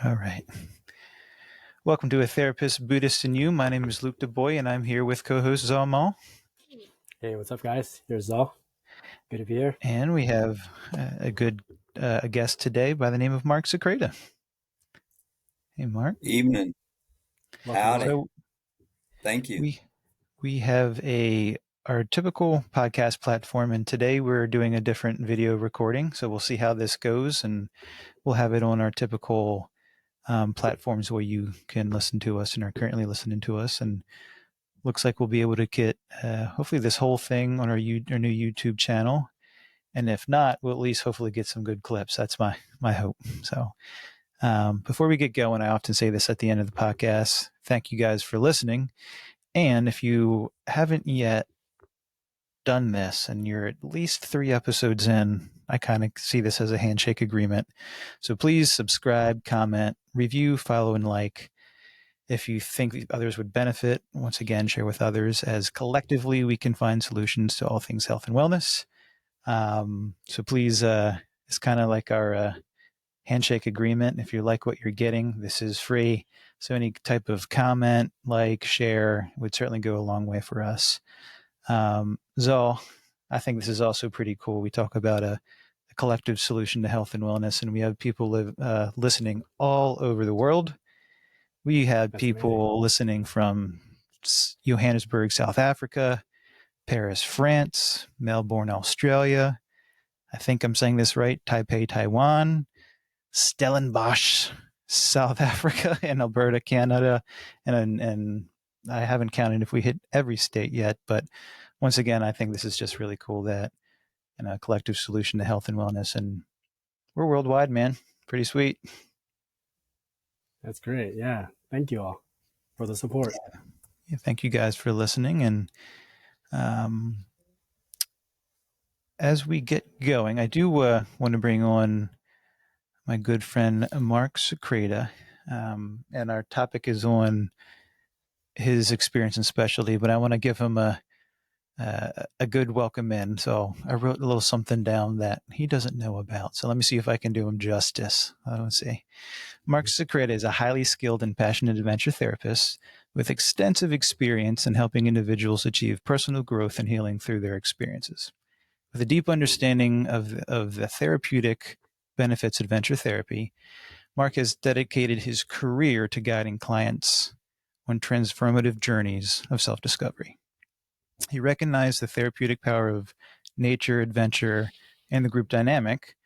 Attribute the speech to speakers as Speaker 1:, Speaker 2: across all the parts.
Speaker 1: All right. Welcome to A Therapist, Buddhist, and You. My name is Luke DuBois, and I'm here with co-host Zalmal.
Speaker 2: Hey, what's up, guys? Here's Zal. Good to be here.
Speaker 1: And we have a guest today by the name of Mark Sakraida. Hey, Mark.
Speaker 3: Evening.
Speaker 2: Welcome,
Speaker 3: Howdy.
Speaker 2: Mark.
Speaker 1: So
Speaker 3: Thank you.
Speaker 1: we have our typical podcast platform, and today we're doing a different video recording. So we'll see how this goes, and we'll have it on our typical platforms where you can listen to us and are currently listening to us. And looks like we'll be able to get hopefully this whole thing on our new YouTube channel. And if not, we'll at least hopefully get some good clips. That's my hope. So before we get going, I often say this at the end of the podcast. Thank you guys for listening. And if you haven't yet done this and you're at least 3 episodes in, I kind of see this as a handshake agreement. So please subscribe, comment, review, follow, and like. If you think others would benefit, once again, share with others, as collectively we can find solutions to all things health and wellness. So please, it's kind of like our handshake agreement. If you like what you're getting, this is free. So any type of comment, like, share would certainly go a long way for us. Zal, I think this is also pretty cool. We talk about a collective solution to health and wellness, and we have people listening all over the world. We had
Speaker 2: That's
Speaker 1: people
Speaker 2: amazing.
Speaker 1: listening from Johannesburg, South Africa, Paris, France, Melbourne, Australia. I think I'm saying this right. Taipei, Taiwan, Stellenbosch, South Africa, and Alberta, Canada. And I haven't counted if we hit every state yet. But once again, I think this is just really cool that a collective solution to health and wellness. And we're worldwide, man. Pretty sweet.
Speaker 2: That's great. Yeah. Thank you all for the support.
Speaker 1: Yeah, thank you guys for listening. And as we get going, I do want to bring on my good friend Mark Sakraida, and our topic is on his experience and specialty. But I want to give him a good welcome in. So I wrote a little something down that he doesn't know about. So let me see if I can do him justice. I don't see. Mark Sakraida is a highly skilled and passionate adventure therapist with extensive experience in helping individuals achieve personal growth and healing through their experiences. With a deep understanding of the therapeutic benefits of adventure therapy, Mark has dedicated his career to guiding clients on transformative journeys of self-discovery. He recognized the therapeutic power of nature, adventure, and the group dynamic,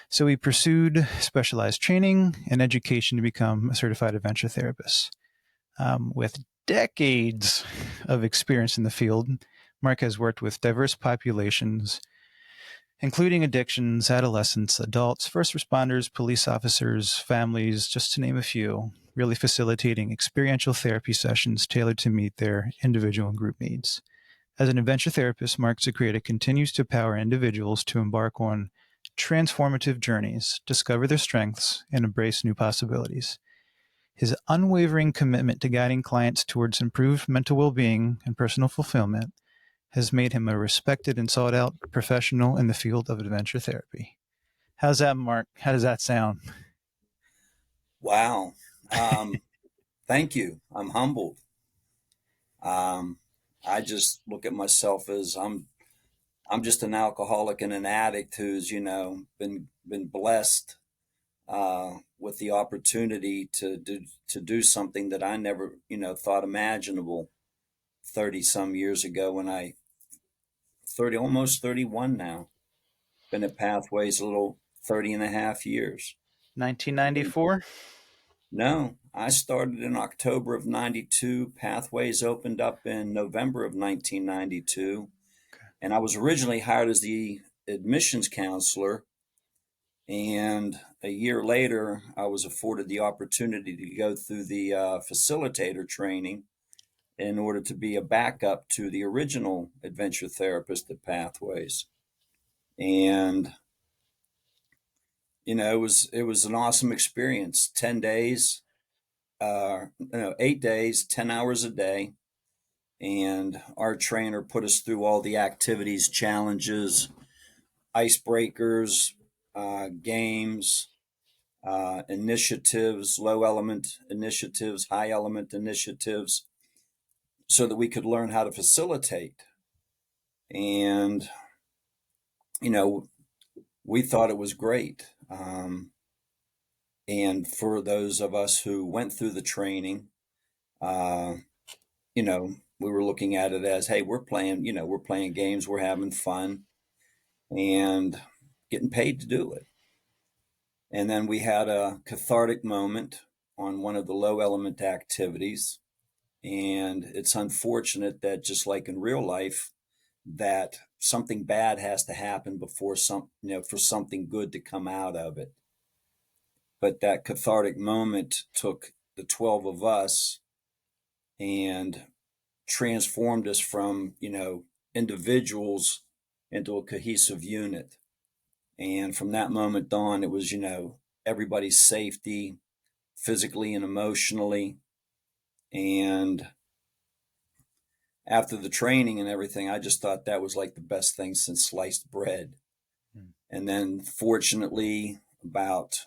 Speaker 1: so he pursued specialized training and education to become a certified adventure therapist. With decades of experience in the field, Mark has worked with diverse populations, including addictions, adolescents, adults, first responders, police officers, families, just to name a few, really facilitating experiential therapy sessions tailored to meet their individual and group needs. As an adventure therapist, Mark Sakraida continues to empower individuals to embark on transformative journeys, discover their strengths, and embrace new possibilities. His unwavering commitment to guiding clients towards improved mental well-being and personal fulfillment has made him a respected and sought-out professional in the field of adventure therapy. How's that, Mark? How does that sound?
Speaker 3: Wow. Thank you. I'm humbled. I just look at myself as I'm just an alcoholic and an addict who's been blessed with the opportunity to do something that I never thought imaginable 30 some years ago when I 30 almost 31 now. Been at Pathways a little 30 and a half years.
Speaker 1: 1994?
Speaker 3: No, I started in October of 92. Pathways opened up in November of 1992.
Speaker 1: Okay.
Speaker 3: And I was originally hired as the admissions counselor. And a year later, I was afforded the opportunity to go through the facilitator training in order to be a backup to the original adventure therapist at Pathways. And it was an awesome experience. 10 days, 8 days, 10 hours a day. And our trainer put us through all the activities, challenges, icebreakers, games, initiatives, low element initiatives, high element initiatives, so that we could learn how to facilitate. And, you know, we thought it was great. And for those of us who went through the training, uh, we were looking at it as, hey, we're playing games, we're having fun, and getting paid to do it. And then we had a cathartic moment on one of the low element activities. And it's unfortunate that, just like in real life, that something bad has to happen before for something good to come out of it. But that cathartic moment took the 12 of us and transformed us from, individuals into a cohesive unit. And from that moment on, it was, everybody's safety, physically and emotionally. And after the training and everything, I just thought that was like the best thing since sliced bread.
Speaker 1: Mm.
Speaker 3: And then, fortunately, about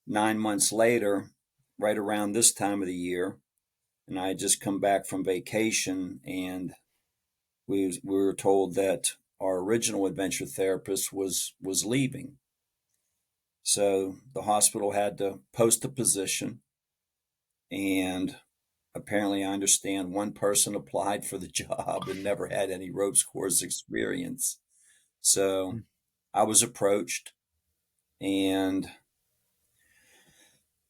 Speaker 3: 9 months later, right around this time of the year, and I had just come back from vacation, and we were told that our original adventure therapist was leaving. So the hospital had to post a position, and apparently, I understand one person applied for the job and never had any ropes course experience. So
Speaker 1: Mm.
Speaker 3: I was approached, and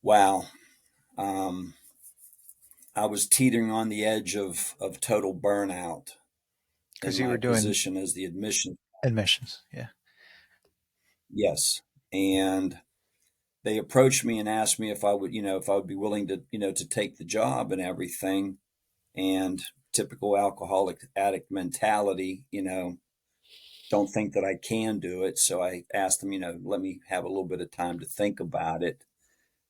Speaker 3: wow, um, I was teetering on the edge of total burnout in
Speaker 1: Because you
Speaker 3: my
Speaker 1: were doing
Speaker 3: position as the admission.
Speaker 1: admissions. Yeah.
Speaker 3: Yes. And they approached me and asked me if I would be willing to, to take the job and everything. And typical alcoholic addict mentality, don't think that I can do it. So I asked them, let me have a little bit of time to think about it.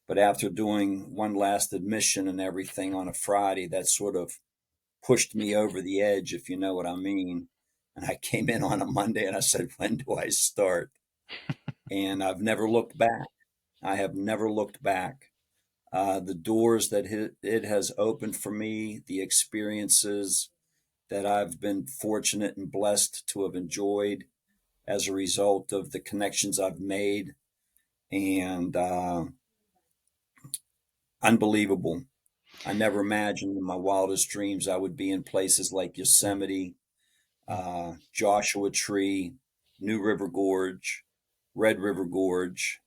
Speaker 3: But after doing one last admission and everything on a Friday, that sort of pushed me over the edge, if you know what I mean. And I came in on a Monday and I said, when do I start? And I've never looked back. I have never looked back. The doors that it has opened for me, the experiences that I've been fortunate and blessed to have enjoyed as a result of the connections I've made, and unbelievable. I never imagined in my wildest dreams I would be in places like Yosemite,
Speaker 1: Mm.
Speaker 3: Joshua Tree, New River Gorge, Red River Gorge,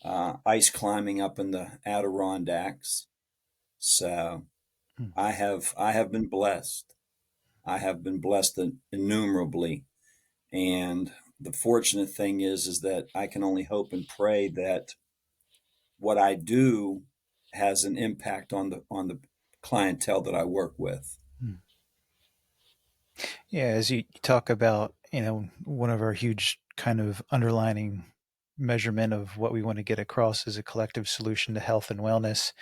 Speaker 3: ice climbing up in the Adirondacks. So
Speaker 1: Mm.
Speaker 3: I have been blessed. I have been blessed innumerably. And the fortunate thing is that I can only hope and pray that what I do has an impact on the clientele that I work with.
Speaker 1: Mm. Yeah, as you talk about, one of our huge kind of underlining measurement of what we want to get across is a collective solution to health and wellness.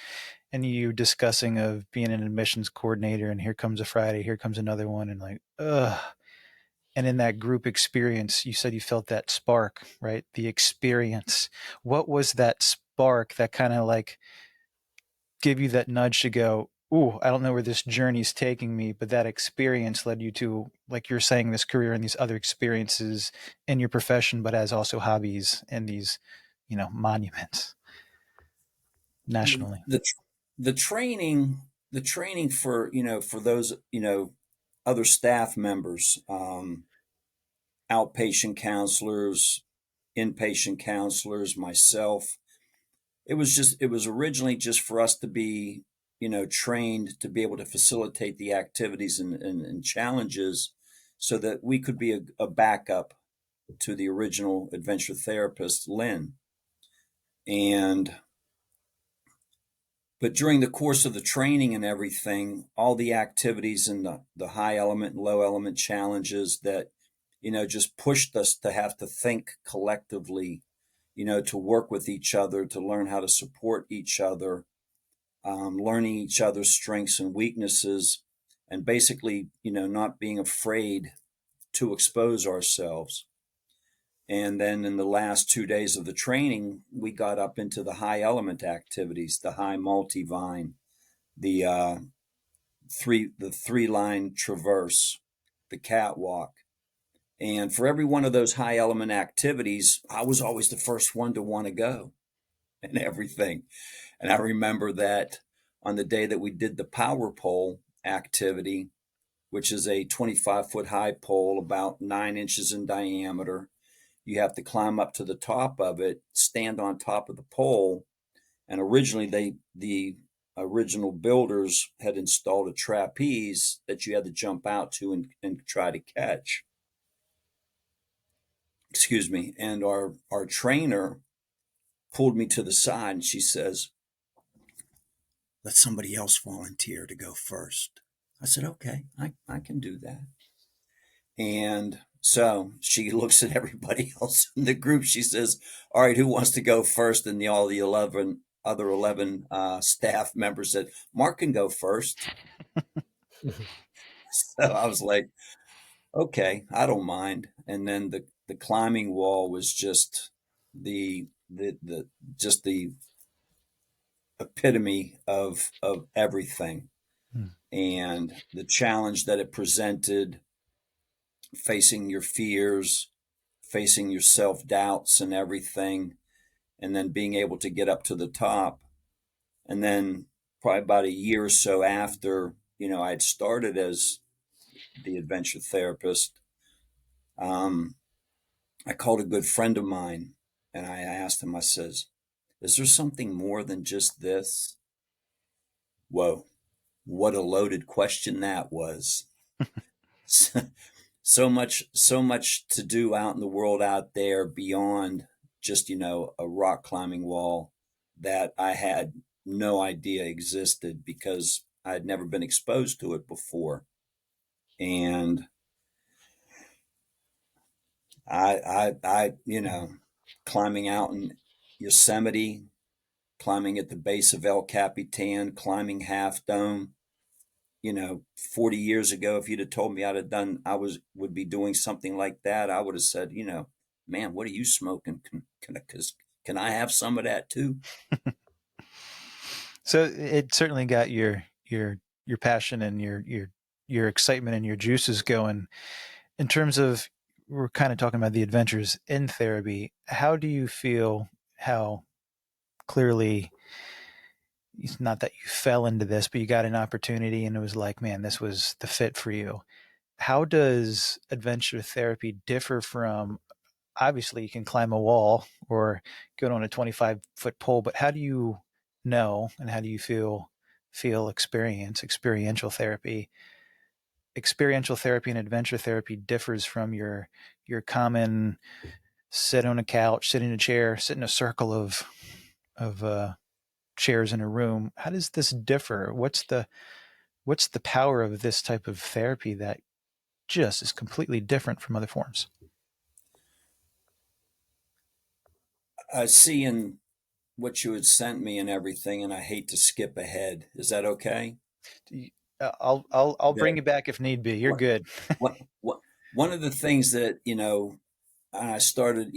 Speaker 1: And you discussing of being an admissions coordinator, and here comes a Friday, here comes another one, and like, ugh. And in that group experience, you said you felt that spark, right? The experience. What was that spark that kind of like give you that nudge to go, ooh, I don't know where this journey's taking me, but that experience led you to, like you're saying, this career and these other experiences in your profession, but as also hobbies and these, monuments nationally.
Speaker 3: The training for for those other staff members, outpatient counselors, inpatient counselors, myself. It was originally just for us to be, trained to be able to facilitate the activities and challenges so that we could be a backup to the original adventure therapist, Lynn. And but during the course of the training and everything, all the activities and the high element and low element challenges that, just pushed us to have to think collectively, to work with each other, to learn how to support each other, learning each other's strengths and weaknesses, and basically, not being afraid to expose ourselves. And then in the last 2 days of the training, we got up into the high element activities, the high multivine, the three line traverse, the catwalk. And for every one of those high element activities, I was always the first one to want to go and everything. And I remember that on the day that we did the power pole activity, which is a 25-foot high pole, about 9 inches in diameter. You have to climb up to the top of it, stand on top of the pole. And originally, the original builders had installed a trapeze that you had to jump out to and try to catch. Excuse me. And our trainer pulled me to the side and she says, "Let somebody else volunteer to go first." I said, "Okay, I can do that." And so she looks at everybody else in the group. She says, "All right, who wants to go first?" And all the 11 staff members said, "Mark can go first." So I was like, "Okay, I don't mind." And then the climbing wall was just the just the epitome of everything,
Speaker 1: Hmm.
Speaker 3: and the challenge that it presented, facing your fears, facing your self doubts and everything, and then being able to get up to the top. And then, probably about a year or so after, I had started as the adventure therapist. Um, I called a good friend of mine and I asked him, I says, "Is there something more than just this?" Whoa, what a loaded question that was. So much to do out in the world out there beyond just, a rock climbing wall that I had no idea existed because I had never been exposed to it before. And climbing out in Yosemite, climbing at the base of El Capitan, climbing Half Dome, 40 years ago, if you'd have told me would be doing something like that, I would have said, "Man, what are you smoking? Can I have some of that too?"
Speaker 1: So it certainly got your passion and your excitement and your juices going. In terms of, we're kind of talking about the adventures in therapy. How do you feel? How clearly, it's not that you fell into this, but you got an opportunity and it was like, man, this was the fit for you. How does adventure therapy differ from, obviously you can climb a wall or go on a 25-foot pole, but how do you know and how do you experiential therapy? Experiential therapy and adventure therapy differs from your common sit on a couch, sit in a chair, sit in a circle of chairs in a room. How does this differ? What's the power of this type of therapy that just is completely different from other forms?
Speaker 3: I see in what you had sent me and everything, and I hate to skip ahead. Is that okay?
Speaker 1: I'll bring
Speaker 3: That
Speaker 1: you back if need be. You're
Speaker 3: what
Speaker 1: good.
Speaker 3: what one of the things that I started,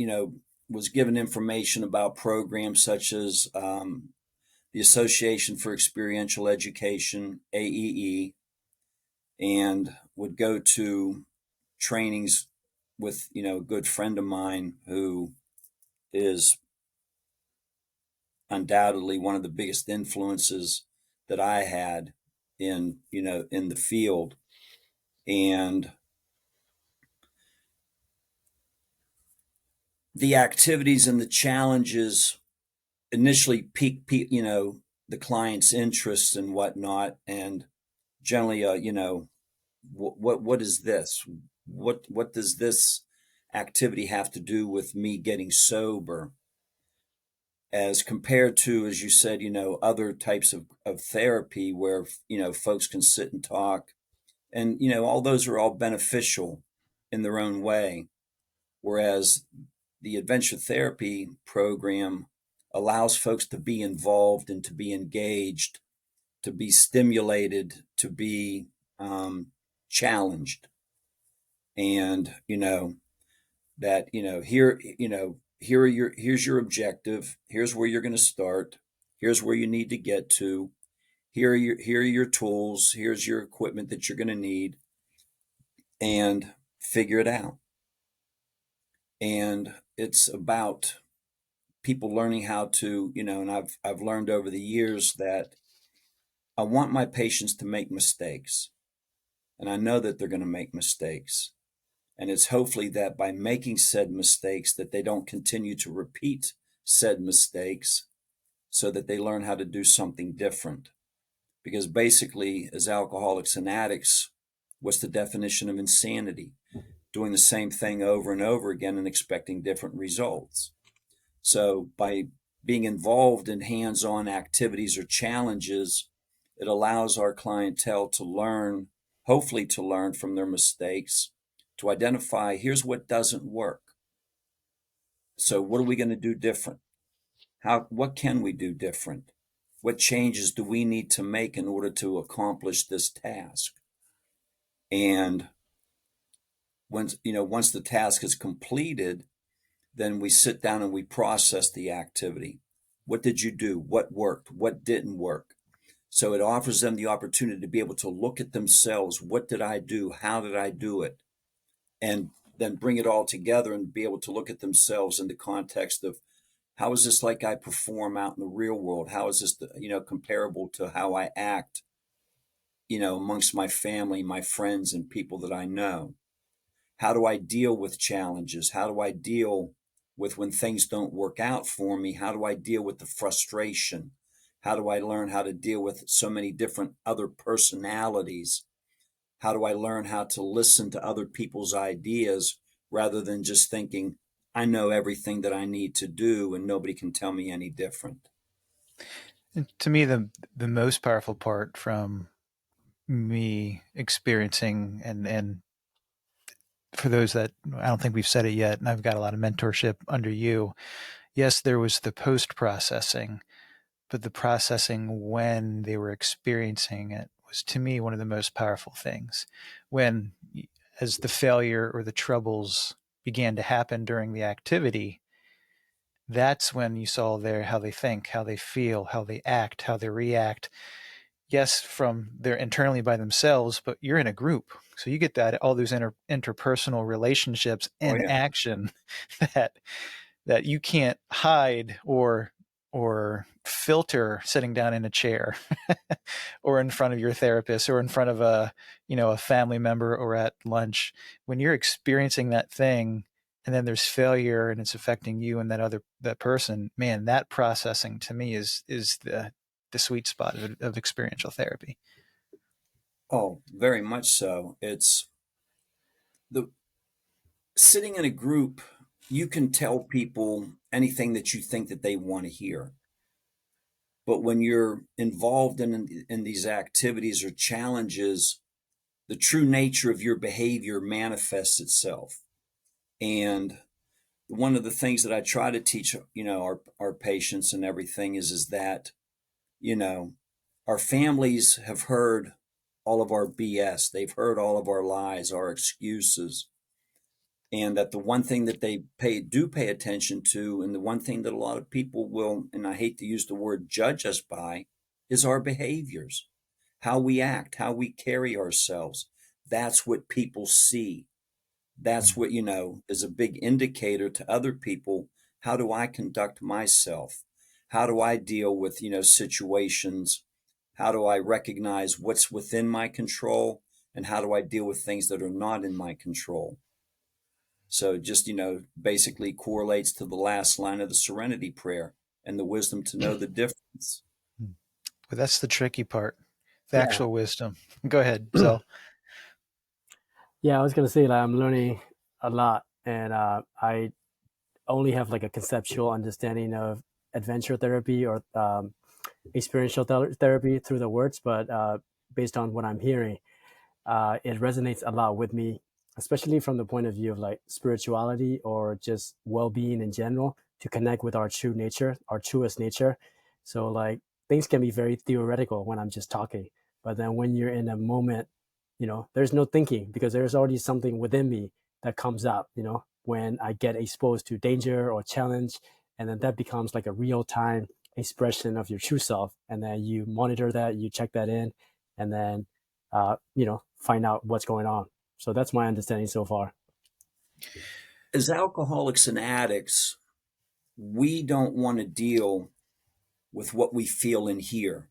Speaker 3: was given information about programs such as the Association for Experiential Education, AEE, and would go to trainings with, a good friend of mine who is undoubtedly one of the biggest influences that I had in the field. And the activities and the challenges initially pique, the client's interests and whatnot. And generally, what is this? What does this activity have to do with me getting sober? As compared to, as you said, other types of therapy where, folks can sit and talk. And, all those are all beneficial in their own way. Whereas the adventure therapy program allows folks to be involved and to be engaged, to be stimulated, to be challenged. And, that, here's your objective. Here's where you're going to start. Here's where you need to get to. Here are your tools. Here's your equipment that you're going to need, and figure it out. And it's about people learning how to, and I've learned over the years that I want my patients to make mistakes. And I know that they're going to make mistakes. And it's hopefully that by making said mistakes that they don't continue to repeat said mistakes, so that they learn how to do something different. Because basically, as alcoholics and addicts, what's the definition of insanity? Doing the same thing over and over again and expecting different results. So by being involved in hands-on activities or challenges, it allows our clientele to learn, hopefully to learn from their mistakes, to identify, here's what doesn't work. So what are we going to do different? What can we do different? What changes do we need to make in order to accomplish this task? And once the task is completed, then we sit down and we process the activity. What did you do? What worked? What didn't work? So it offers them the opportunity to be able to look at themselves. What did I do? How did I do it? And then bring it all together and be able to look at themselves in the context of, how is this like I perform out in the real world? How is this, comparable to how I act, amongst my family, my friends, and people that I know? How do I deal with challenges? How do I deal with when things don't work out for me? How do I deal with the frustration? How do I learn how to deal with so many different other personalities? How do I learn how to listen to other people's ideas rather than just thinking, I know everything that I need to do and nobody can tell me any different?
Speaker 1: And to me, the most powerful part from me experiencing, and for those that, I don't think we've said it yet, and I've got a lot of mentorship under you. Yes, there was the post processing, but the processing when they were experiencing it was, to me, one of the most powerful things. When, as the failure or the troubles began to happen during the activity, that's when you saw how they think, how they feel, how they act, how they react. Yes, from they're internally by themselves, but you're in a group. So you get all those interpersonal relationships
Speaker 3: Oh,
Speaker 1: in
Speaker 3: yeah.
Speaker 1: action that that you can't hide or filter sitting down in a chair or in front of your therapist or in front of a family member or at lunch. When you're experiencing that thing and then there's failure and it's affecting you and that person, man, that processing to me is the sweet spot of experiential therapy.
Speaker 3: Oh, very much so. It's the sitting in a group, you can tell people anything that you think that they want to hear. But when you're involved in these activities or challenges, the true nature of your behavior manifests itself. And one of the things that I try to teach, our patients and everything is that, you know, our families have heard all of our BS. They've heard all of our lies, our excuses. And that the one thing that they do pay attention to, and the one thing that a lot of people will, and I hate to use the word judge us by, is our behaviors, how we act, how we carry ourselves. That's what people see. That's what, is a big indicator to other people. How do I conduct myself? How do I deal with, situations? How do I recognize what's within my control? And how do I deal with things that are not in my control? So just, basically correlates to the last line of the Serenity Prayer and the wisdom to know the difference.
Speaker 1: But that's the tricky part, the
Speaker 2: Yeah.
Speaker 1: actual wisdom. Go ahead, Zell.
Speaker 2: Yeah, I was gonna say that I'm learning a lot, and I only have like a conceptual understanding of adventure therapy or experiential therapy through the words, but based on what I'm hearing, it resonates a lot with me, especially from the point of view of like spirituality or just well-being in general, to connect with our true nature, our truest nature. So like things can be very theoretical when I'm just talking, but then when you're in a moment, there's no thinking because there's already something within me that comes up, when I get exposed to danger or challenge, and then that becomes like a real-time expression of your true self. And then you monitor that, you check that in, and then find out what's going on. So that's my understanding so far.
Speaker 3: As alcoholics and addicts, we don't want to deal with what we feel in here,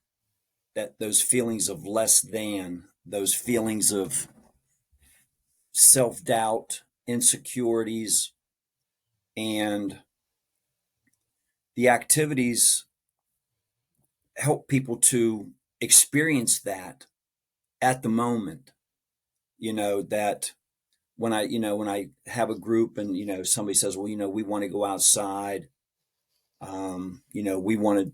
Speaker 3: that those feelings of less than, those feelings of self-doubt, insecurities, and the activities help people to experience that at the moment. That when I have a group and somebody says, well, we want to go outside, we want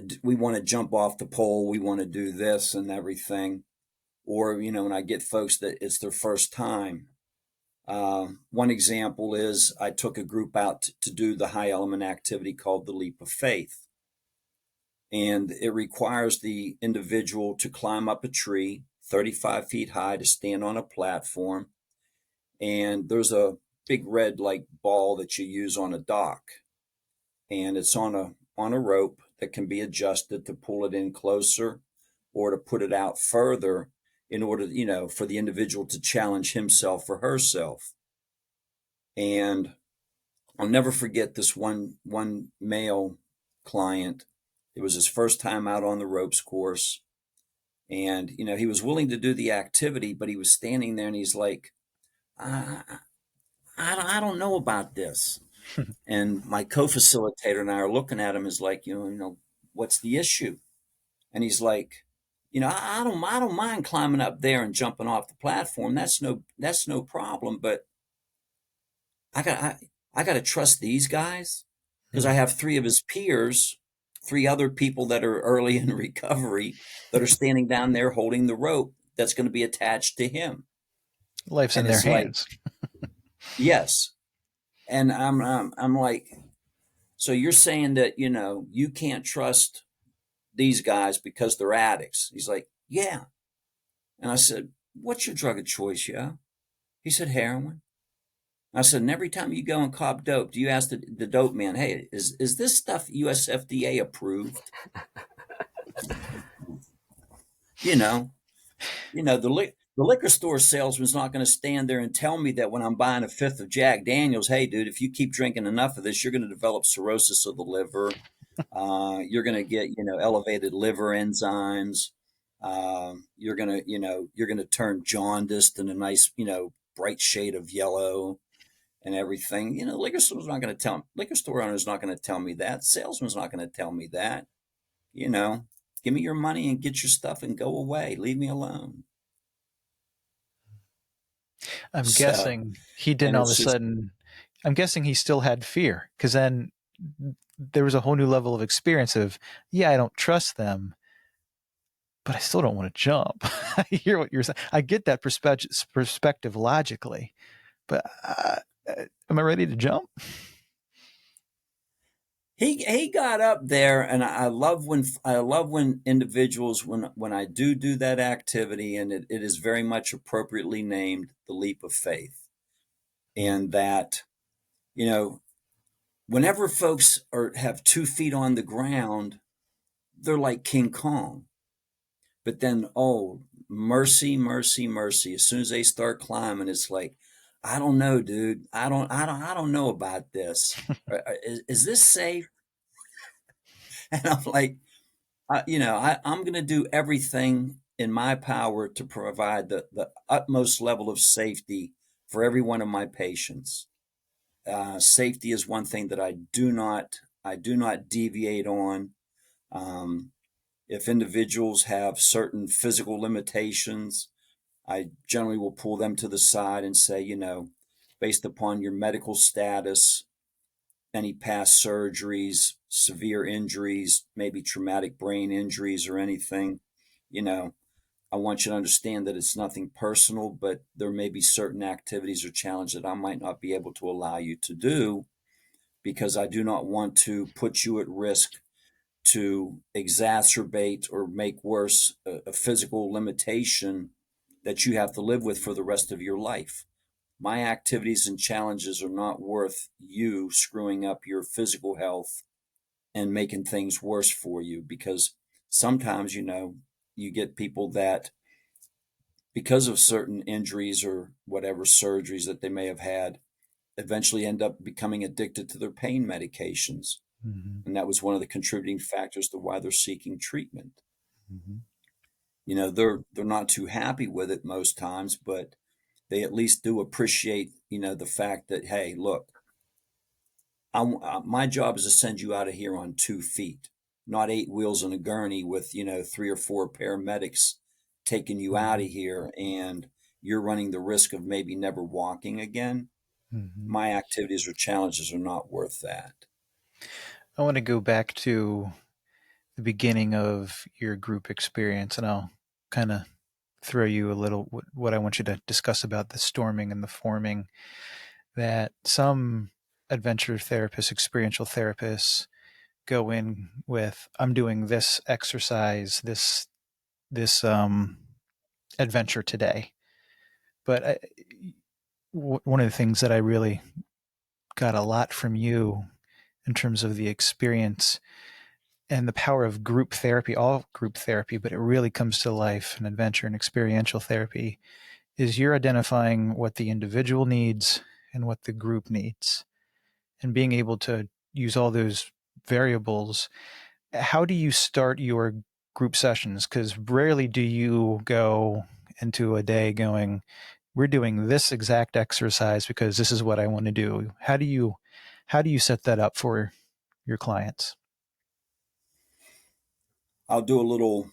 Speaker 3: to, we want to jump off the pole, we want to do this and everything. Or when I get folks that it's their first time. One example is I took a group out to do the high element activity called the leap of faith. And it requires the individual to climb up a tree 35 feet high to stand on a platform. And there's a big red like ball that you use on a dock. And it's on a rope that can be adjusted to pull it in closer or to put it out further in order, for the individual to challenge himself or herself. And I'll never forget this one male client. It was his first time out on the ropes course. And, he was willing to do the activity, but he was standing there and he's like, I don't know about this. And my co-facilitator and I are looking at him as like, what's the issue? And he's like, I don't mind climbing up there and jumping off the platform. That's no problem. But I got to trust these guys because I have three of his peers, three other people that are early in recovery that are standing down there holding the rope that's going to be attached to him.
Speaker 1: Life's in their hands.
Speaker 3: Yes. And I'm like, so you're saying that, you can't trust these guys because they're addicts? He's like, yeah. And I said, what's your drug of choice? Yeah. He said, heroin. I said, and every time you go and cop dope, do you ask the dope man, hey, is this stuff US FDA approved? The liquor store salesman's not going to stand there and tell me that when I'm buying a fifth of Jack Daniels, hey, dude, if you keep drinking enough of this, you're going to develop cirrhosis of the liver. You're going to get, elevated liver enzymes. You're going to turn jaundiced in a nice, bright shade of yellow and everything. Liquor store owner's not going to tell me that. Salesman's not going to tell me that. Give me your money and get your stuff and go away. Leave me alone.
Speaker 1: I'm guessing he didn't all of a sudden. I'm guessing he still had fear because then there was a whole new level of experience of, yeah, I don't trust them, but I still don't want to jump. I hear what you're saying. I get that perspective logically, but am I ready to jump?
Speaker 3: He got up there, and I love when individuals when I do that activity, and it is very much appropriately named the leap of faith, and that whenever folks have 2 feet on the ground, they're like King Kong, but then mercy, mercy, mercy. As soon as they start climbing, it's like, I don't know, dude. I don't know about this. Is this safe? And I'm like, I'm going to do everything in my power to provide the utmost level of safety for every one of my patients. Safety is one thing that I do not deviate on. If individuals have certain physical limitations, I generally will pull them to the side and say, based upon your medical status, any past surgeries, severe injuries, maybe traumatic brain injuries or anything, I want you to understand that it's nothing personal, but there may be certain activities or challenges that I might not be able to allow you to do because I do not want to put you at risk to exacerbate or make worse a physical limitation that you have to live with for the rest of your life. my activities and challenges are not worth you screwing up your physical health and making things worse for you. Because sometimes, you get people that, because of certain injuries or whatever surgeries that they may have had, eventually end up becoming addicted to their pain medications.
Speaker 1: Mm-hmm.
Speaker 3: And that was one of the contributing factors to why they're seeking treatment.
Speaker 1: Mm-hmm.
Speaker 3: They're not too happy with it most times, but they at least do appreciate, the fact that, hey, look, my job is to send you out of here on 2 feet, not 8 wheels in a gurney with, 3 or 4 paramedics taking you out
Speaker 1: Mm-hmm.
Speaker 3: of here, and you're running the risk of maybe never walking again.
Speaker 1: Mm-hmm.
Speaker 3: My activities or challenges are not worth that.
Speaker 1: I want to go back to the beginning of your group experience, and I'll kind of throw you a little what I want you to discuss about the storming and the forming. That some adventure therapists, experiential therapists, go in with, I'm doing this exercise, this adventure today. But one of the things that I really got a lot from you in terms of the experience and the power of group therapy, all group therapy, but it really comes to life in adventure and experiential therapy, is you're identifying what the individual needs and what the group needs, and being able to use all those variables. How do you start your group sessions? Because rarely do you go into a day going, we're doing this exact exercise because this is what I want to do. How do you set that up for your clients?
Speaker 3: I'll do a little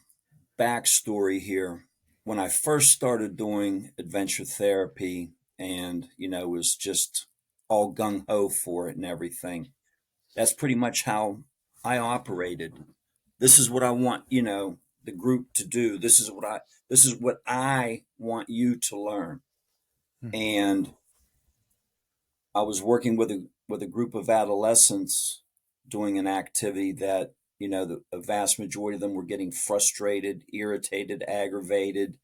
Speaker 3: backstory here. When I first started doing adventure therapy and, was just all gung ho for it and everything, that's pretty much how I operated. This is what I want, the group to do. This is what I want you to learn.
Speaker 1: Mm-hmm.
Speaker 3: And I was working with a group of adolescents doing an activity that, a vast majority of them were getting frustrated, irritated, aggravated,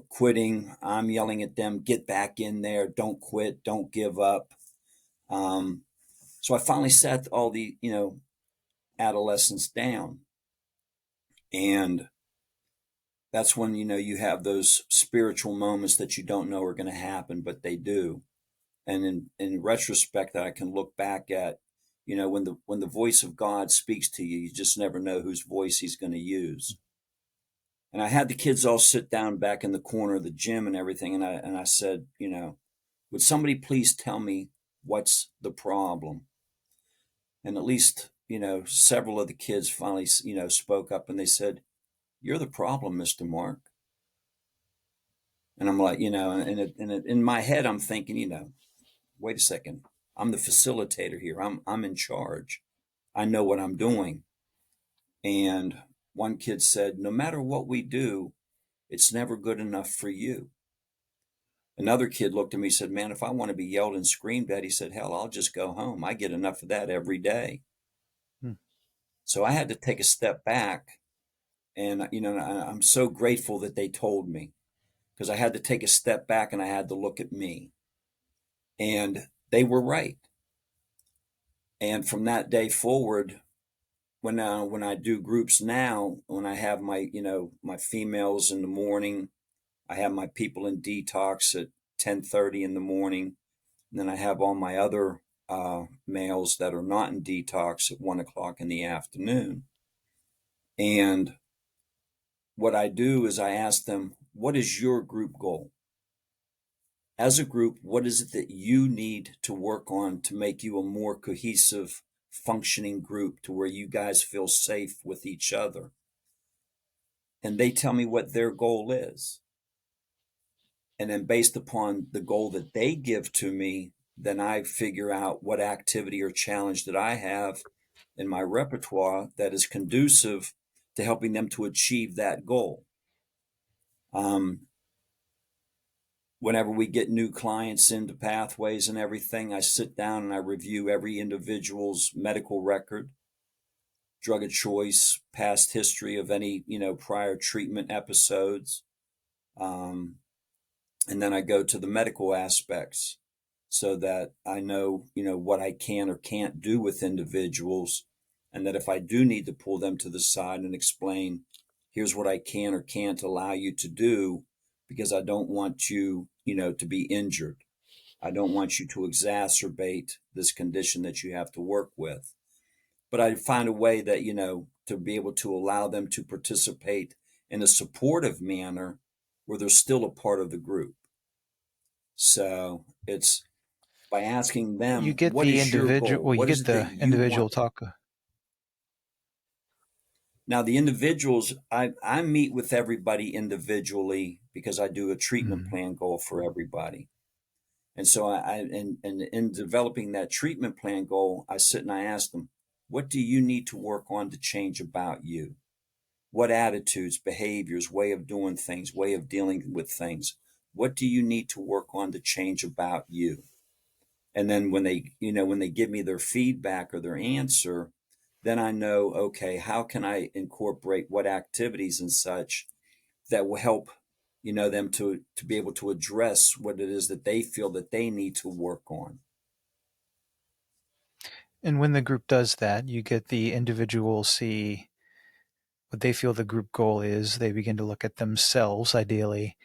Speaker 3: quitting. I'm yelling at them, get back in there, don't quit, don't give up. Um, so I finally sat all the, adolescents down. And that's when, you have those spiritual moments that you don't know are going to happen, but they do. And in retrospect, I can look back at, when the voice of God speaks to you, you just never know whose voice he's going to use. And I had the kids all sit down back in the corner of the gym and everything, and I said, would somebody please tell me what's the problem? And at least, several of the kids finally, spoke up and they said, "You're the problem, Mr. Mark." And I'm like, in my head, I'm thinking, wait a second, I'm the facilitator here. I'm in charge. I know what I'm doing. And one kid said, "No matter what we do, it's never good enough for you." Another kid looked at me and said, "Man, if I want to be yelled and screamed at," he said, "hell, I'll just go home. I get enough of that every day."
Speaker 1: Mm-hmm.
Speaker 3: So I had to take a step back. And, I'm so grateful that they told me, because I had to take a step back and I had to look at me. And they were right. And from that day forward, when I do groups now, when I have my, my females in the morning, I have my people in detox at 10:30 in the morning. And then I have all my other males that are not in detox at 1 o'clock in the afternoon. And what I do is I ask them, what is your group goal? As a group, what is it that you need to work on to make you a more cohesive, functioning group to where you guys feel safe with each other? And they tell me what their goal is. And then based upon the goal that they give to me, then I figure out what activity or challenge that I have in my repertoire that is conducive to helping them to achieve that goal. Um, Whenever we get new clients into pathways and everything, I sit down and I review every individual's medical record, drug of choice, past history of any, prior treatment episodes. Um, And then I go to the medical aspects so that I know, what I can or can't do with individuals. And that if I do need to pull them to the side and explain, here's what I can or can't allow you to do, because I don't want you, to be injured. I don't want you to exacerbate this condition that you have to work with. But I find a way that, to be able to allow them to participate in a supportive manner where they're still a part of the group. So it's by asking
Speaker 1: You
Speaker 3: them,
Speaker 1: get
Speaker 3: what
Speaker 1: the
Speaker 3: is your
Speaker 1: individual,
Speaker 3: goal?
Speaker 1: well, you
Speaker 3: What is
Speaker 1: get
Speaker 3: it that
Speaker 1: the
Speaker 3: you
Speaker 1: individual
Speaker 3: want?
Speaker 1: talk.
Speaker 3: Now, the individuals, I meet with everybody individually because I do a treatment
Speaker 1: Mm.
Speaker 3: plan goal for everybody. And so and in developing that treatment plan goal, I sit and I ask them, what do you need to work on to change about you? What attitudes, behaviors, way of doing things, way of dealing with things? What do you need to work on to change about you? And then when they give me their feedback or their answer, then I know, okay, how can I incorporate what activities and such that will help, them to be able to address what it is that they feel that they need to work on.
Speaker 1: And when the group does that, you get the individual see what they feel the group goal is. They begin to look at themselves, ideally.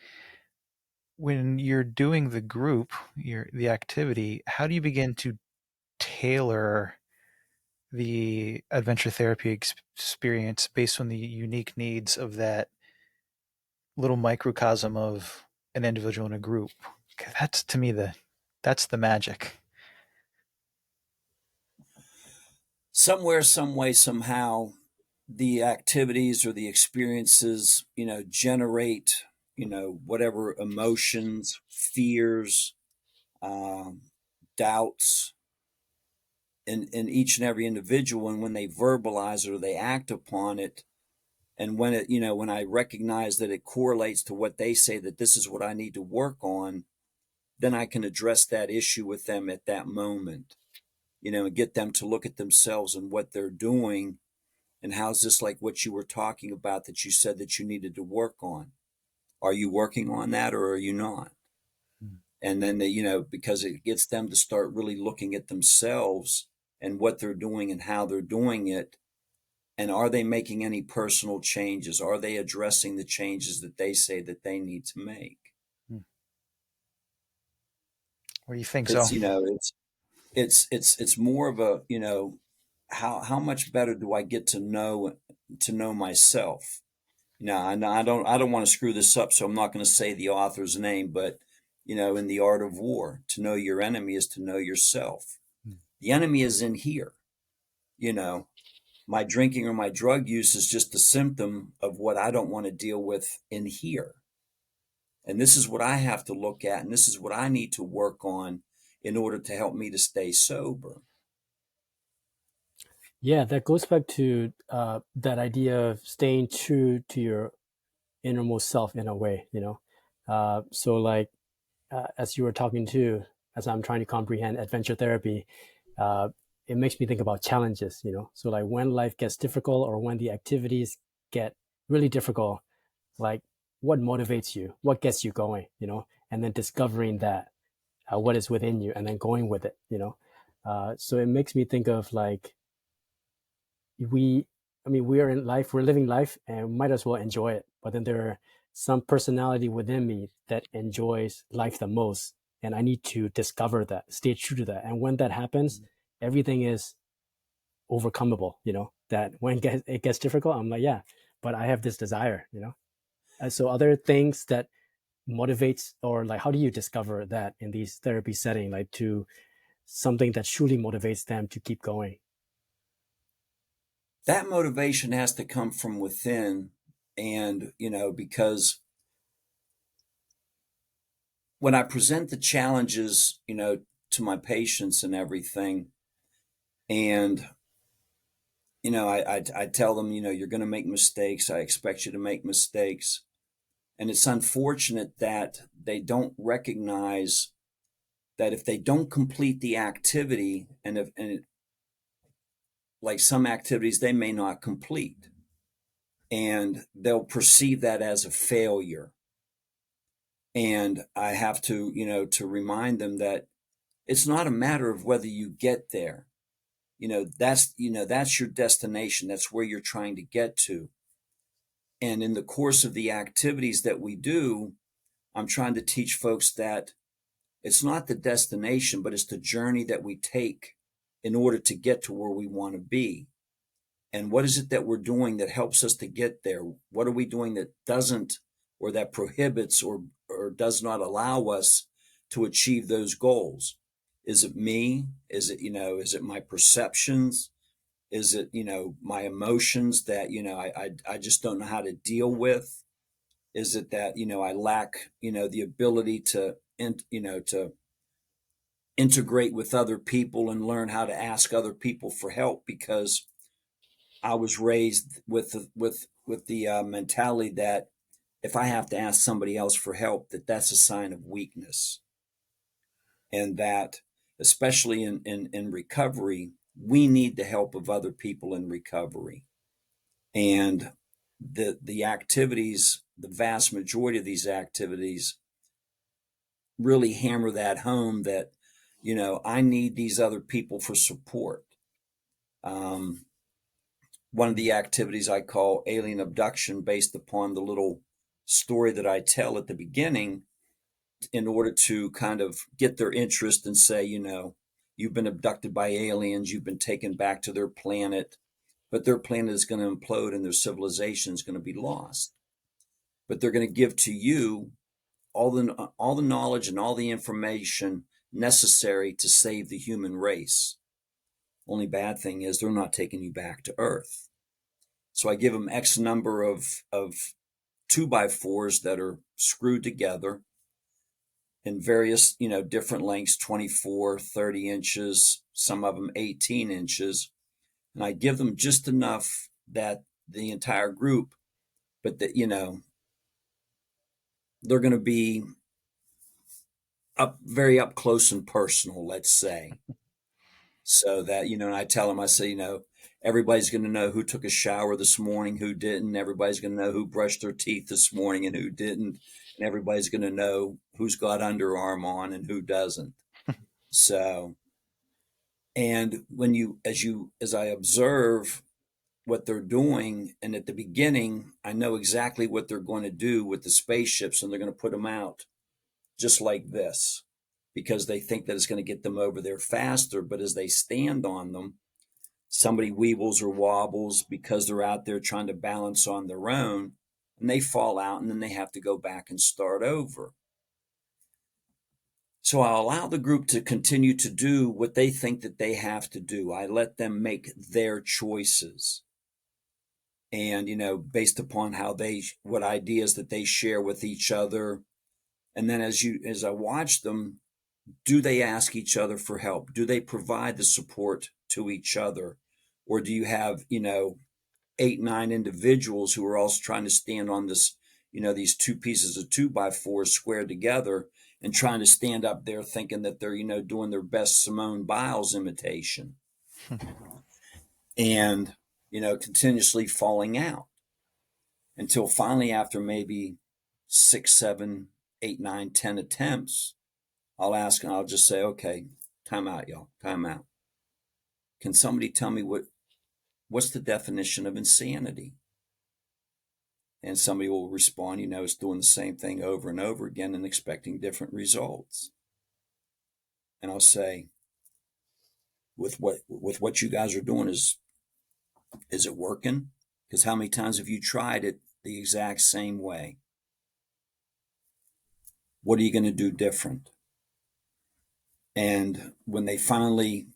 Speaker 1: When you're doing the group, the activity, how do you begin to tailor the adventure therapy experience based on the unique needs of that little microcosm of an individual in a group? That's to me that's the magic.
Speaker 3: Somewhere, some way, somehow, the activities or the experiences, generate, whatever emotions, fears, um, doubts in each and every individual. And when they verbalize it or they act upon it, and when I recognize that it correlates to what they say, that this is what I need to work on, then I can address that issue with them at that moment, and get them to look at themselves and what they're doing. And how's this like what you were talking about that you said that you needed to work on? Are you working on that or are you not? And then because it gets them to start really looking at themselves and what they're doing and how they're doing it. And are they making any personal changes? Are they addressing the changes that they say that they need to make?
Speaker 1: What do you think so?
Speaker 3: It's, it's more of a, how much better do I get to know myself? Now, I don't want to screw this up, so I'm not going to say the author's name, but in The Art of War, to know your enemy is to know yourself. The enemy is in here. You know, my drinking or my drug use is just a symptom of what I don't want to deal with in here. And this is what I have to look at, and this is what I need to work on in order to help me to stay sober.
Speaker 2: Yeah, that goes back to that idea of staying true to your innermost self in a way, so like as you were talking to, as I'm trying to comprehend adventure therapy, uh, it makes me think about challenges, so like when life gets difficult or when the activities get really difficult, like what motivates you, what gets you going, and then discovering that, what is within you and then going with it, so it makes me think of like we we are in life, we're living life and might as well enjoy it, but then there are some personality within me that enjoys life the most, and I need to discover that, stay true to that, and when that happens, everything is overcomable, that when it gets difficult, I'm like, yeah, but I have this desire, and so other things that motivates, or like how do you discover that in these therapy setting, like to something that truly motivates them to keep going?
Speaker 3: That motivation has to come from within. And, because when I present the challenges, to my patients and everything, and, I tell them, you're going to make mistakes. I expect you to make mistakes. And it's unfortunate that they don't recognize that if they don't complete the activity, like some activities they may not complete, and they'll perceive that as a failure. And I have to, to remind them that it's not a matter of whether you get there. That's your destination. That's where you're trying to get to. And in the course of the activities that we do, I'm trying to teach folks that it's not the destination, but it's the journey that we take in order to get to where we want to be. And what is it that we're doing that helps us to get there? What are we doing that doesn't, or that prohibits, or does not allow us to achieve those goals? Is it me? Is it my perceptions? Is it, my emotions that, I just don't know how to deal with? Is it that, I lack, the ability to, to integrate with other people and learn how to ask other people for help because I was raised with the mentality that if I have to ask somebody else for help, that's a sign of weakness, and that especially in recovery, we need the help of other people in recovery, and the activities, the vast majority of these activities, really hammer that home that I need these other people for support. Um, One of the activities I call alien abduction, based upon the little story that I tell at the beginning, in order to kind of get their interest and say, you've been abducted by aliens, you've been taken back to their planet, but their planet is going to implode and their civilization is going to be lost. But they're going to give to you all the knowledge and all the information necessary to save the human race. Only bad thing is they're not taking you back to Earth. So I give them X number of 2x4s that are screwed together in various, different lengths, 24, 30 inches, some of them 18 inches. And I give them just enough that the entire group, but that, they're going to be very up close and personal, let's say. So that, and I tell them, I say, everybody's going to know who took a shower this morning, who didn't. Everybody's going to know who brushed their teeth this morning and who didn't. And everybody's going to know who's got underarm on and who doesn't. So, and as I observe what they're doing, and at the beginning, I know exactly what they're going to do with the spaceships, and they're going to put them out just like this because they think that it's going to get them over there faster. But as they stand on them, somebody weebles or wobbles because they're out there trying to balance on their own, and they fall out, and then they have to go back and start over. So I allow the group to continue to do what they think that they have to do. I let them make their choices. And, based upon what ideas that they share with each other. And then as I watch them, do they ask each other for help? Do they provide the support to each other? Or do you have, 8, 9 individuals who are all trying to stand on this, these two pieces of 2x4 squared together and trying to stand up there thinking that they're, doing their best Simone Biles imitation and, continuously falling out until finally, after maybe 6, 7, 8, 9, 10 attempts, I'll just say, okay, time out, y'all, time out. Can somebody tell me what's the definition of insanity? And somebody will respond, it's doing the same thing over and over again and expecting different results. And I'll say, with what you guys are doing, is it working? Because how many times have you tried it the exact same way? What are you going to do different? And when they finally,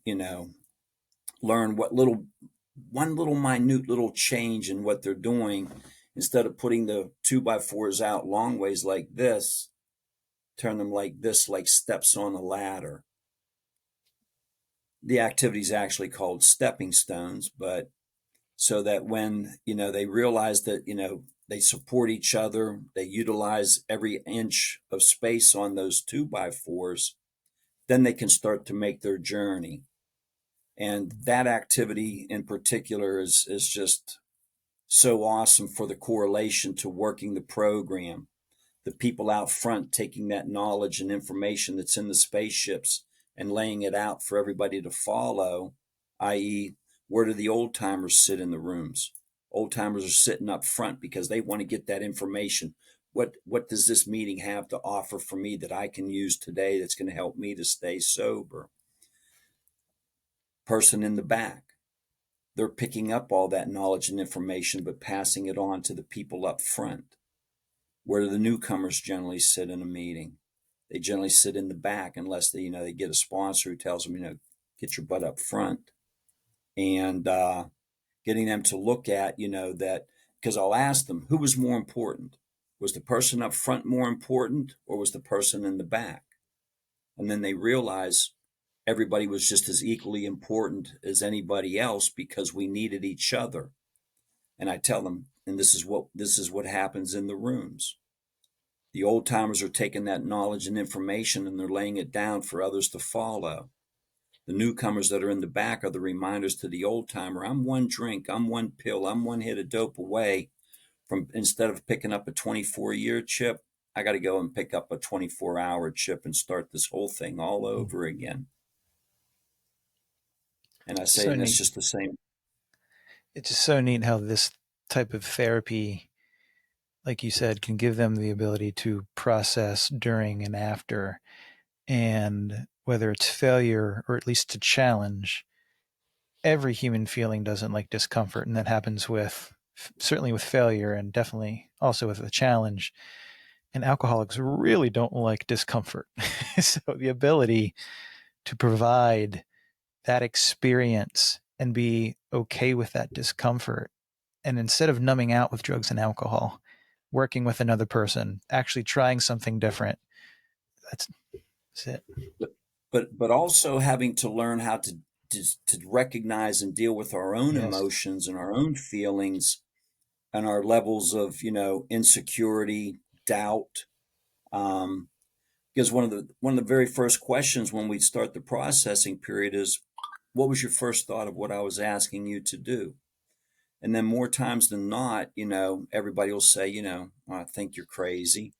Speaker 3: learn one little minute little change in what they're doing, instead of putting the 2x4s out long ways like this, turn them like this, like steps on a ladder. The activity is actually called stepping stones, but so that when, they realize that, they support each other, they utilize every inch of space on those 2x4s, then they can start to make their journey. And that activity in particular is just so awesome for the correlation to working the program. the people out front taking that knowledge and information that's in the spaceships and laying it out for everybody to follow, i.e., where do the old timers sit in the rooms? Old timers are sitting up front because they want to get that information. What does this meeting have to offer for me that I can use today that's going to help me to stay sober? Person in the back, they're picking up all that knowledge and information, but passing it on to the people up front. Where do the newcomers generally sit in a meeting? They generally sit in the back unless they get a sponsor who tells them, get your butt up front. And getting them to look at, that, because I'll ask them, who was more important? Was the person up front more important, or was the person in the back? And then they realize everybody was just as equally important as anybody else because we needed each other. And I tell them, and this is what happens in the rooms. The old timers are taking that knowledge and information and they're laying it down for others to follow. The newcomers that are in the back are the reminders to the old timer. I'm one drink, I'm one pill, I'm one hit of dope away from, instead of picking up a 24-year chip, I got to go and pick up a 24-hour chip and start this whole thing all over again. And I say,
Speaker 1: So
Speaker 3: and it's
Speaker 1: neat.
Speaker 3: just the same.
Speaker 1: It's just so neat how this type of therapy, like you said, can give them the ability to process during and after, and whether it's failure or at least to challenge. Every human feeling doesn't like discomfort, and that happens certainly with failure and definitely also with a challenge. And alcoholics really don't like discomfort. So the ability to provide that experience and be okay with that discomfort, and instead of numbing out with drugs and alcohol, working with another person, actually trying something different. That's it.
Speaker 3: But also having to learn how to recognize and deal with our own
Speaker 1: Yes.
Speaker 3: emotions and our own feelings and our levels of insecurity, doubt. Because one of the very first questions when we start the processing period is, what was your first thought of what I was asking you to do? And then more times than not, everybody will say, I think you're crazy.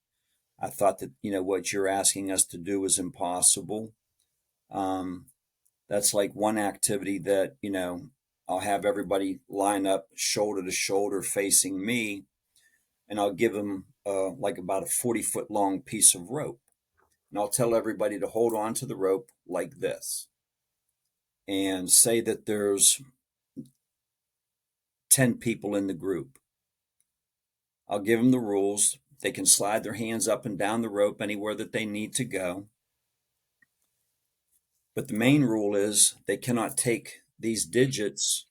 Speaker 3: I thought that, what you're asking us to do is impossible. That's like one activity that, I'll have everybody line up shoulder to shoulder facing me, and I'll give them like about a 40-foot long piece of rope. And I'll tell everybody to hold on to the rope like this and say that there's 10 people in the group. I'll give them the rules. They can slide their hands up and down the rope anywhere that they need to go. But the main rule is they cannot take these digits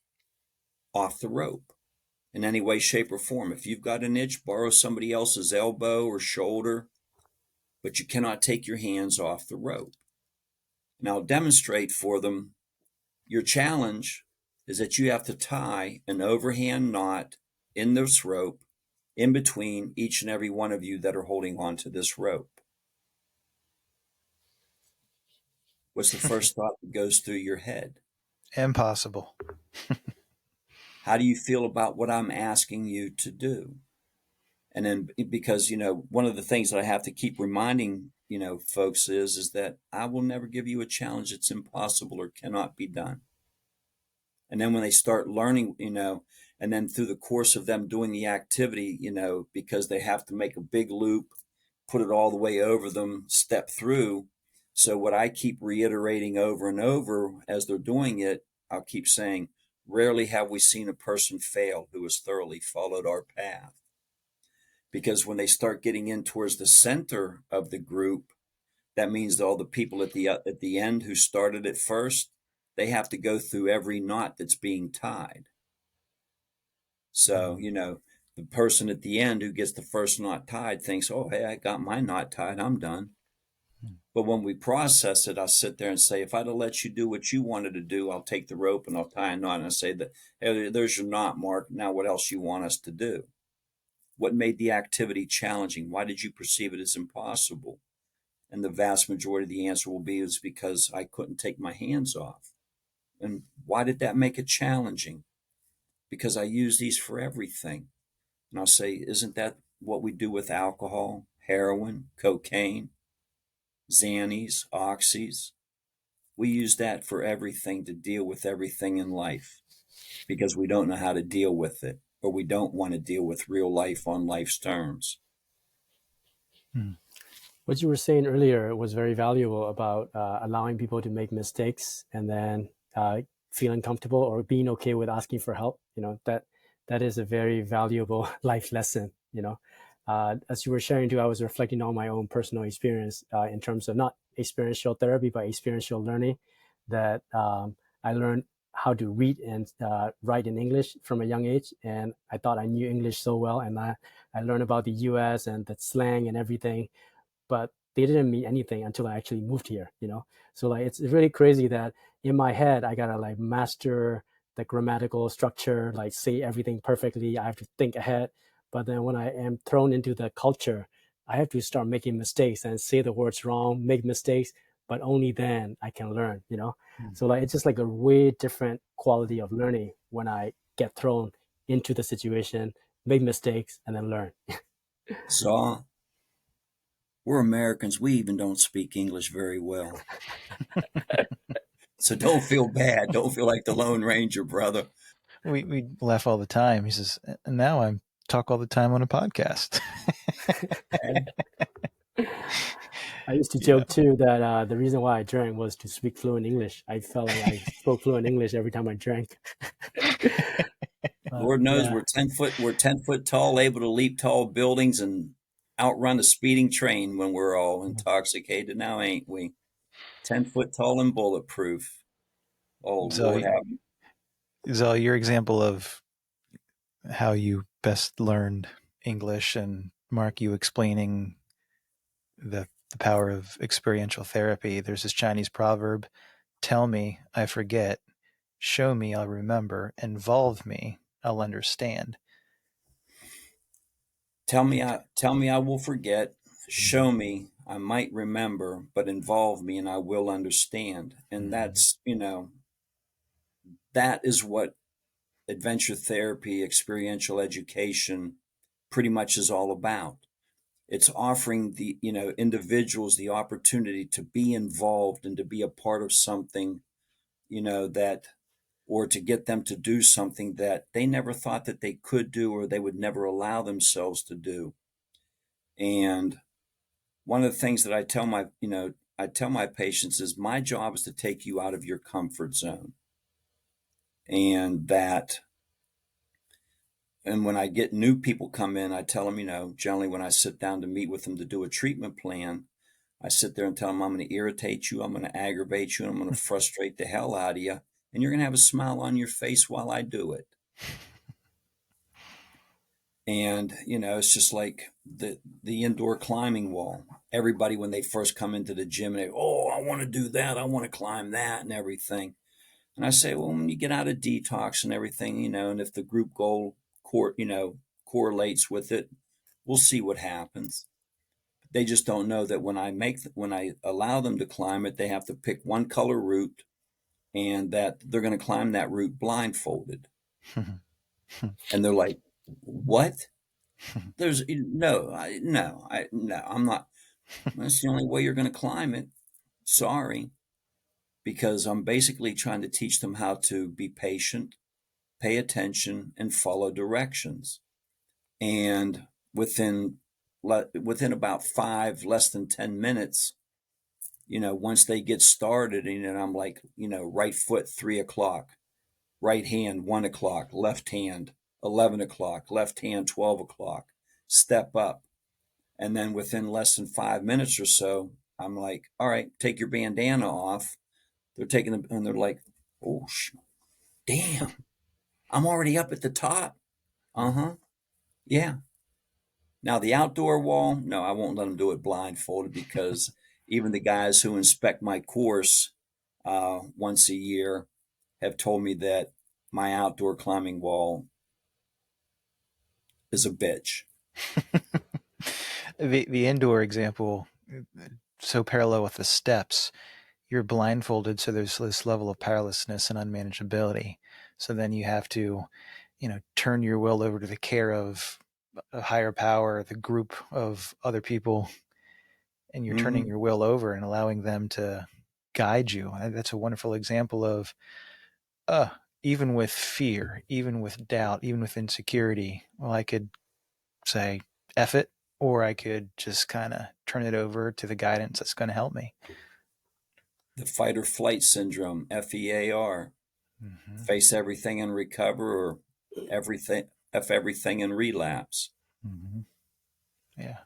Speaker 3: off the rope in any way, shape, or form. If you've got an itch, borrow somebody else's elbow or shoulder, but you cannot take your hands off the rope. And I'll demonstrate for them. Your challenge is that you have to tie an overhand knot in this rope in between each and every one of you that are holding on to this rope. What's the first thought that goes through your head?
Speaker 1: Impossible.
Speaker 3: How do you feel about what I'm asking you to do? And then, because, one of the things that I have to keep reminding, folks is that I will never give you a challenge that's impossible or cannot be done. And then when they start learning, and then through the course of them doing the activity, because they have to make a big loop, put it all the way over them, step through. So what I keep reiterating over and over as they're doing it, I'll keep saying, rarely have we seen a person fail who has thoroughly followed our path. Because when they start getting in towards the center of the group, that means that all the people at the end who started it first, they have to go through every knot that's being tied. So, the person at the end who gets the first knot tied thinks, oh, hey, I got my knot tied, I'm done. But when we process it, I sit there and say, if I'd have let you do what you wanted to do, I'll take the rope and I'll tie a knot. And I say that, hey, there's your knot, Mark. Now what else you want us to do? What made the activity challenging? Why did you perceive it as impossible? And the vast majority of the answer will be is because I couldn't take my hands off. And why did that make it challenging? Because I use these for everything. And I'll say, isn't that what we do with alcohol? heroin, cocaine, Xannies, oxys. We use that for everything to deal with everything in life because we don't know how to deal with it or we don't want to deal with real life on life's terms.
Speaker 1: Hmm.
Speaker 2: What you were saying earlier was very valuable about allowing people to make mistakes and then feeling comfortable or being okay with asking for help. That is a very valuable life lesson. As you were sharing too, I was reflecting on my own personal experience in terms of not experiential therapy, but experiential learning. That I learned how to read and write in English from a young age, and I thought I knew English so well, and I learned about the U.S. and the slang and everything, but they didn't mean anything until I actually moved here. So like it's really crazy that in my head I gotta like master the grammatical structure, like say everything perfectly. I have to think ahead. But then when I am thrown into the culture, I have to start making mistakes and say the words wrong, make mistakes, but only then I can learn.
Speaker 1: Hmm.
Speaker 2: So like it's just like a way different quality of learning when I get thrown into the situation, make mistakes, and then learn.
Speaker 3: So we're Americans. We even don't speak English very well. So don't feel bad. Don't feel like the Lone Ranger, brother.
Speaker 1: We laugh all the time. He says, and now I talk all the time on a podcast.
Speaker 2: I used to
Speaker 1: Yeah.
Speaker 2: joke too that the reason why I drank was to speak fluent English. I felt like I spoke fluent English every time I drank. But
Speaker 3: Lord knows
Speaker 2: yeah,
Speaker 3: we're 10 foot tall, able to leap tall buildings and outrun a speeding train when we're all intoxicated now, ain't we? 10 foot tall and bulletproof. Oh
Speaker 1: So,
Speaker 3: Lord have
Speaker 1: Zal, your example of how you best learned English, and Mark, you explaining the power of experiential therapy. There's this Chinese proverb: "Tell me, I forget; show me, I'll remember; involve me, I'll understand."
Speaker 3: tell me I will forget. Show me I might remember, but involve me and I will understand. And
Speaker 1: Mhm.
Speaker 3: that is what adventure therapy, experiential education pretty much is all about. It's offering the individuals the opportunity to be involved and to be a part of something, that, or to get them to do something that they never thought that they could do or they would never allow themselves to do. And one of the things that I tell my patients is my job is to take you out of your comfort zone. And when I get new people come in, I tell them, generally when I sit down to meet with them to do a treatment plan, I sit there and tell them I'm going to irritate you, I'm going to aggravate you, and I'm going to frustrate the hell out of you, and you're going to have a smile on your face while I do it. And it's just like the indoor climbing wall. Everybody when they first come into the gym, I want to do that, I want to climb that, and everything. And I say, well, when you get out of detox and everything, and if the group goal correlates with it, we'll see what happens. They just don't know that when I allow them to climb it, they have to pick one color route, and that they're going to climb that route blindfolded. And they're like, "What? There's no, I'm not. That's the only way you're going to climb it. Sorry." Because I'm basically trying to teach them how to be patient, pay attention, and follow directions. And within about less than 10 minutes, once they get started, and I'm like, right foot 3 o'clock, right hand 1 o'clock, left hand 11 o'clock, left hand 12 o'clock, step up. And then within less than 5 minutes or so, I'm like, all right, take your bandana off. They're taking them and they're like, oh, damn, I'm already up at the top. Uh huh. Yeah. Now, the outdoor wall, no, I won't let them do it blindfolded because even the guys who inspect my course once a year have told me that my outdoor climbing wall is a bitch.
Speaker 1: The indoor example, so parallel with the steps. You're blindfolded, so there's this level of powerlessness and unmanageability. So then you have to, turn your will over to the care of a higher power, the group of other people, and you're turning
Speaker 3: Mm-hmm.
Speaker 1: your will over and allowing them to guide you. That's a wonderful example of uh, even with fear, even with doubt, even with insecurity, well, I could say, F it, or I could just kind of turn it over to the guidance that's going to help me.
Speaker 3: The fight or flight syndrome, FEAR,
Speaker 1: Mm-hmm.
Speaker 3: face everything and recover, or everything, everything and relapse.
Speaker 1: Mm-hmm. Yeah.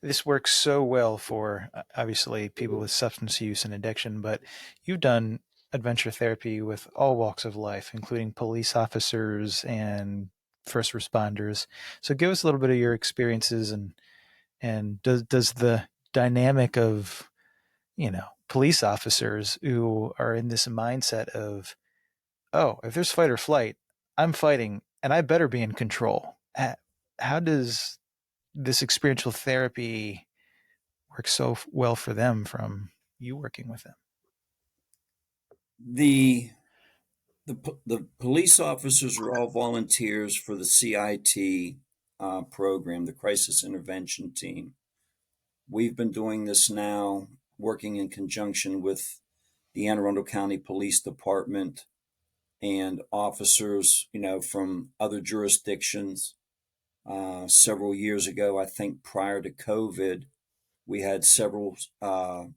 Speaker 1: This works so well for obviously people with substance use and addiction, but you've done adventure therapy with all walks of life, including police officers and first responders. So give us a little bit of your experiences, and does the dynamic of, police officers who are in this mindset of, oh, if there's fight or flight, I'm fighting and I better be in control. How does this experiential therapy work so well for them from you working with them?
Speaker 3: The the police officers are all volunteers for the CIT program, the Crisis Intervention Team. We've been doing this now, working in conjunction with the Anne Arundel County Police Department and officers, from other jurisdictions. Several years ago, I think prior to COVID, we had several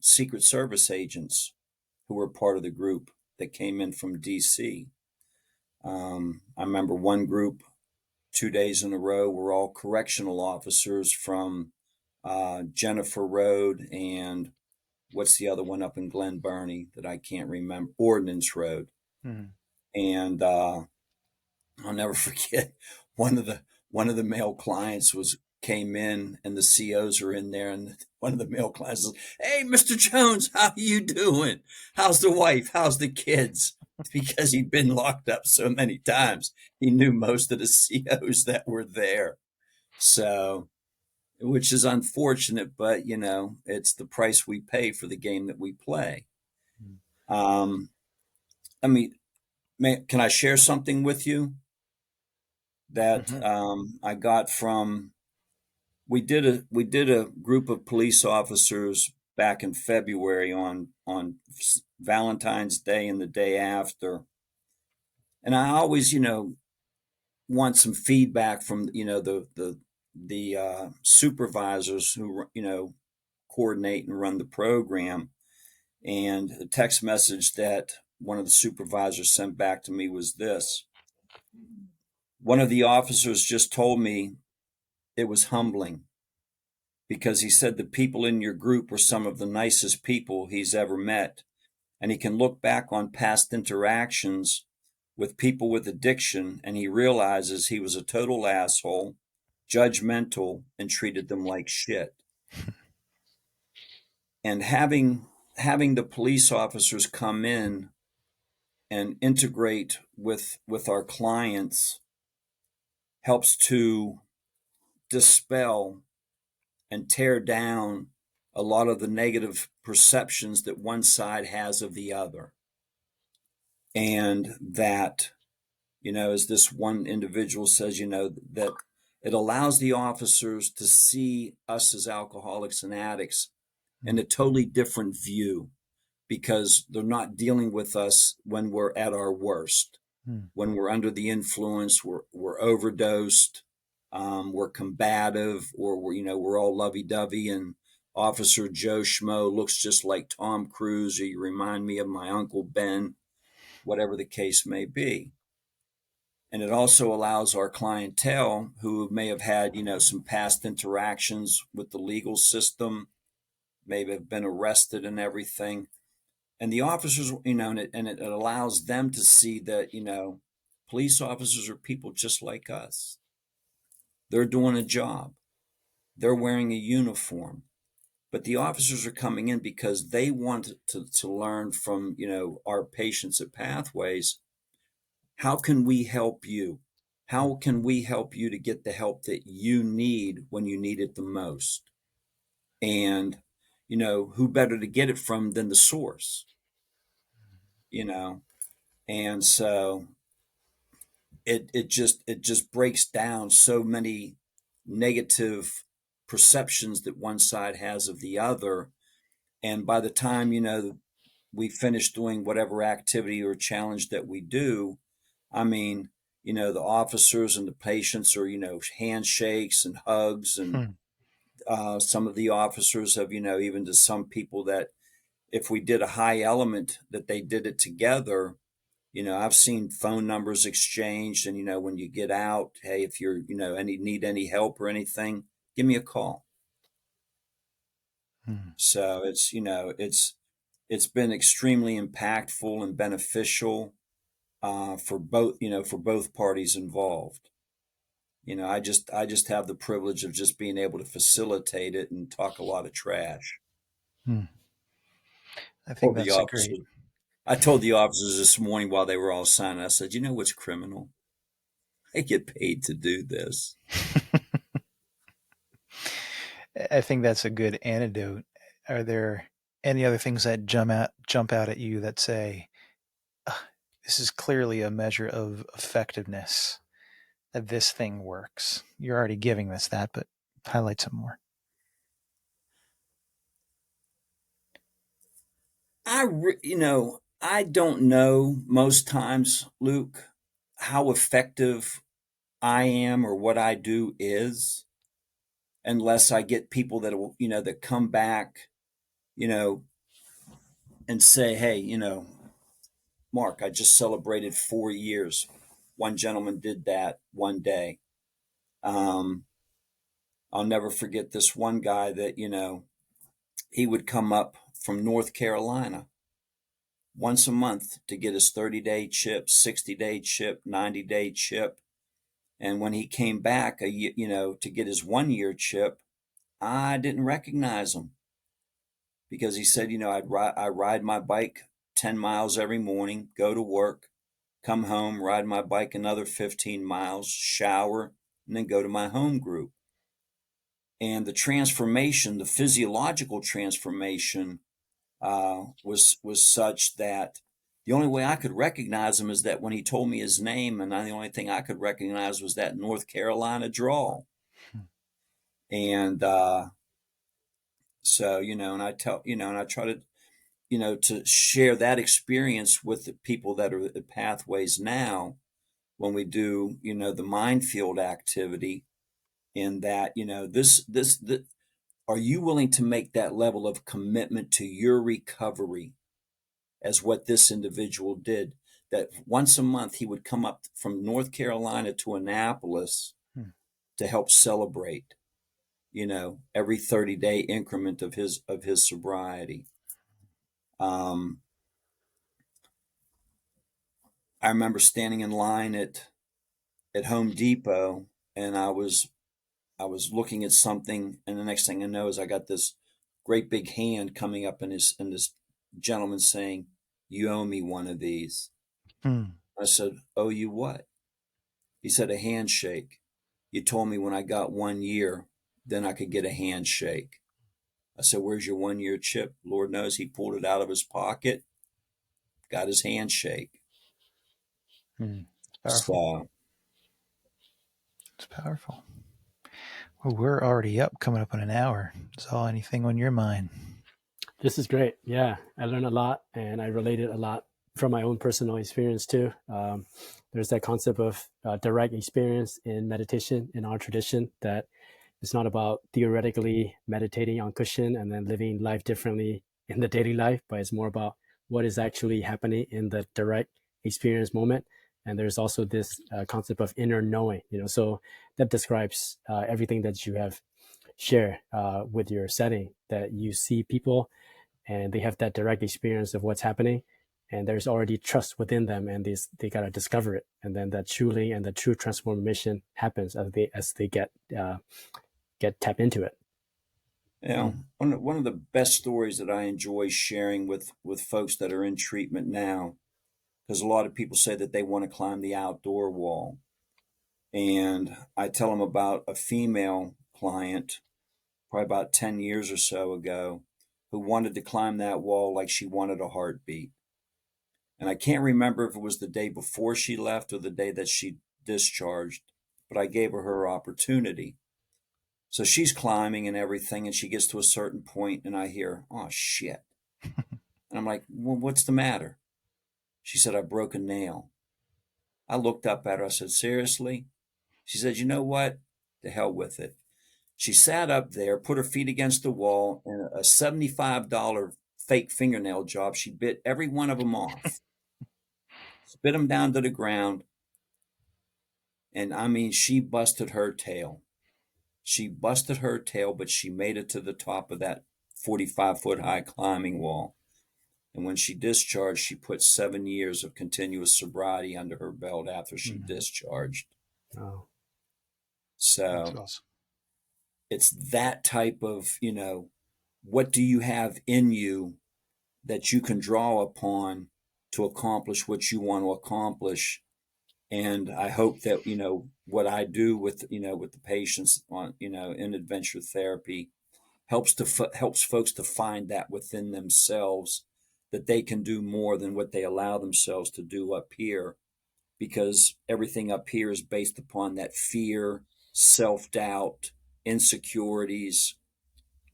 Speaker 3: Secret Service agents who were part of the group that came in from DC. I remember one group 2 days in a row were all correctional officers from Jennifer Road and what's the other one up in Glen Burnie that I can't remember? Ordnance Road.
Speaker 1: Mm.
Speaker 3: And I'll never forget one of the one of the male clients was came in and the COs are in there and one of the male clients says, "Hey, Mr. Jones, how you doing? How's the wife? How's the kids?" Because he'd been locked up so many times, he knew most of the COs that were there. So, which is unfortunate, but it's the price we pay for the game that we play. Um, I mean, can I share something with you that
Speaker 1: Mm-hmm.
Speaker 3: I got from? We did a group of police officers back in February on Valentine's Day and the day after, and I always want some feedback from the supervisors who coordinate and run the program. And the text message that one of the supervisors sent back to me was this: one of the officers just told me it was humbling because he said the people in your group were some of the nicest people he's ever met. And he can look back on past interactions with people with addiction and he realizes he was a total asshole, judgmental, and treated them like shit. And having the police officers come in and integrate with our clients helps to dispel and tear down a lot of the negative perceptions that one side has of the other. And that, as this one individual says, that it allows the officers to see us as alcoholics and addicts in a totally different view because they're not dealing with us when we're at our worst,
Speaker 1: Mm-hmm.
Speaker 3: when we're under the influence, we're overdosed, we're combative, or we're all lovey-dovey, and Officer Joe Schmo looks just like Tom Cruise, or you remind me of my Uncle Ben, whatever the case may be. And it also allows our clientele who may have had, some past interactions with the legal system, maybe have been arrested and everything. And the officers, and it allows them to see that, police officers are people just like us. They're doing a job. They're wearing a uniform. But the officers are coming in because they want to learn from, our patients at Pathways. How can we help you? How can we help you to get the help that you need when you need it the most? And, who better to get it from than the source, you know? And so it just breaks down so many negative perceptions that one side has of the other. And by the time, we finish doing whatever activity or challenge that we do, I mean, the officers and the patients are, handshakes and hugs. And
Speaker 1: Hmm.
Speaker 3: some of the officers have, even to some people that if we did a high element, that they did it together. I've seen phone numbers exchanged, and when you get out, hey, if you're, need any help or anything, give me a call.
Speaker 1: Hmm.
Speaker 3: So it's been extremely impactful and beneficial for both parties involved. I just have the privilege of just being able to facilitate it and talk a lot of trash.
Speaker 1: Hmm. I think
Speaker 3: Told the
Speaker 1: that's a great.
Speaker 3: officers, I told the officers this morning while they were all signing, I said, what's criminal? I get paid to do this.
Speaker 1: I think that's a good antidote. Are there any other things that jump out at you that say, this is clearly a measure of effectiveness, that this thing works? You're already giving us that, but highlight some more.
Speaker 3: I don't know most times, Luke, how effective I am or what I do is, unless I get people that will, that come back, you know, and say, hey, Mark, I just celebrated 4 years. One gentleman did that one day. Um, I'll never forget this one guy that, he would come up from North Carolina once a month to get his 30-day chip, 60-day chip, 90-day chip. And when he came back, to get his 1 year chip, I didn't recognize him because he said, I ride my bike 10 miles every morning, go to work, come home, ride my bike another 15 miles, shower, and then go to my home group. And the transformation, the physiological transformation, was such that the only way I could recognize him is that when he told me his name, and the only thing I could recognize was that North Carolina drawl. And so, and I tell, and I try to, to share that experience with the people that are at Pathways now when we do, the minefield activity. In that, are you willing to make that level of commitment to your recovery as what this individual did? That once a month he would come up from North Carolina to Annapolis
Speaker 1: Hmm.
Speaker 3: to help celebrate, every 30-day increment of his sobriety. Um, I remember standing in line at Home Depot, and I was looking at something, and the next thing I know is I got this great big hand coming up, and this gentleman saying, "You owe me one of these."
Speaker 1: Hmm.
Speaker 3: I said, "Owe you what?" He said, "A handshake. You told me when I got 1 year, then I could get a handshake." I said, "Where's your 1 year chip?" Lord knows he pulled it out of his pocket, got his handshake.
Speaker 1: Hmm. It's powerful.
Speaker 3: So,
Speaker 1: It's powerful. Well, we're already coming up on an hour. Is all anything on your mind?
Speaker 2: This is great. Yeah, I learned a lot and I related a lot from my own personal experience too. There's that concept of direct experience in meditation in our tradition, that it's not about theoretically meditating on cushion and then living life differently in the daily life, but it's more about what is actually happening in the direct experience moment. And there's also this concept of inner knowing, so that describes everything that you have shared with your setting, that you see people and they have that direct experience of what's happening, and there's already trust within them, and they gotta discover it, and then that truly and the true transformation happens as they get tap into it.
Speaker 1: Hmm.
Speaker 3: one of the best stories that I enjoy sharing with folks that are in treatment now, because a lot of people say that they want to climb the outdoor wall. And I tell them about a female client, probably about 10 years or so ago, who wanted to climb that wall like she wanted a heartbeat. And I can't remember if it was the day before she left or the day that she discharged, but I gave her opportunity. So she's climbing and everything, and she gets to a certain point, and I hear, "Oh shit!" And I'm like, "Well, what's the matter?" She said, "I broke a nail." I looked up at her. I said, "Seriously?" She said, "You know what? To hell with it." She sat up there, put her feet against the wall, and a $75 fake fingernail job. She bit every one of them off, spit them down to the ground, and I mean, she busted her tail. She busted her tail, but she made it to the top of that 45-foot high climbing wall. And when she discharged, she put 7 years of continuous sobriety under her belt after she discharged.
Speaker 2: Oh,
Speaker 1: That's
Speaker 3: So
Speaker 1: awesome.
Speaker 3: it's that type of, what do you have in you that you can draw upon to accomplish what you want to accomplish? And I hope that, what I do with the patients on, in adventure therapy helps folks to find that within themselves, that they can do more than what they allow themselves to do up here, because everything up here is based upon that fear, self-doubt, insecurities,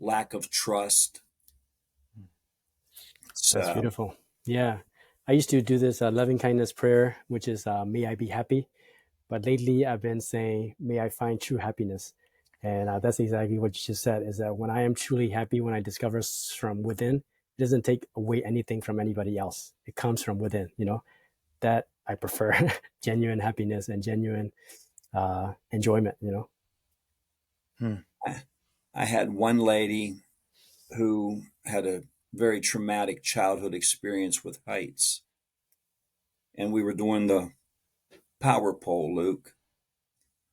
Speaker 3: lack of trust.
Speaker 2: that's
Speaker 3: So
Speaker 2: beautiful. Yeah. I used to do this loving kindness prayer, which is may I be happy. But lately I've been saying, may I find true happiness. And that's exactly what you just said, is that when I am truly happy, when I discover from within, it doesn't take away anything from anybody else. It comes from within, that I prefer genuine happiness and genuine enjoyment.
Speaker 1: Hmm.
Speaker 3: I had one lady who had a very traumatic childhood experience with heights, and we were doing the power pole, Luke.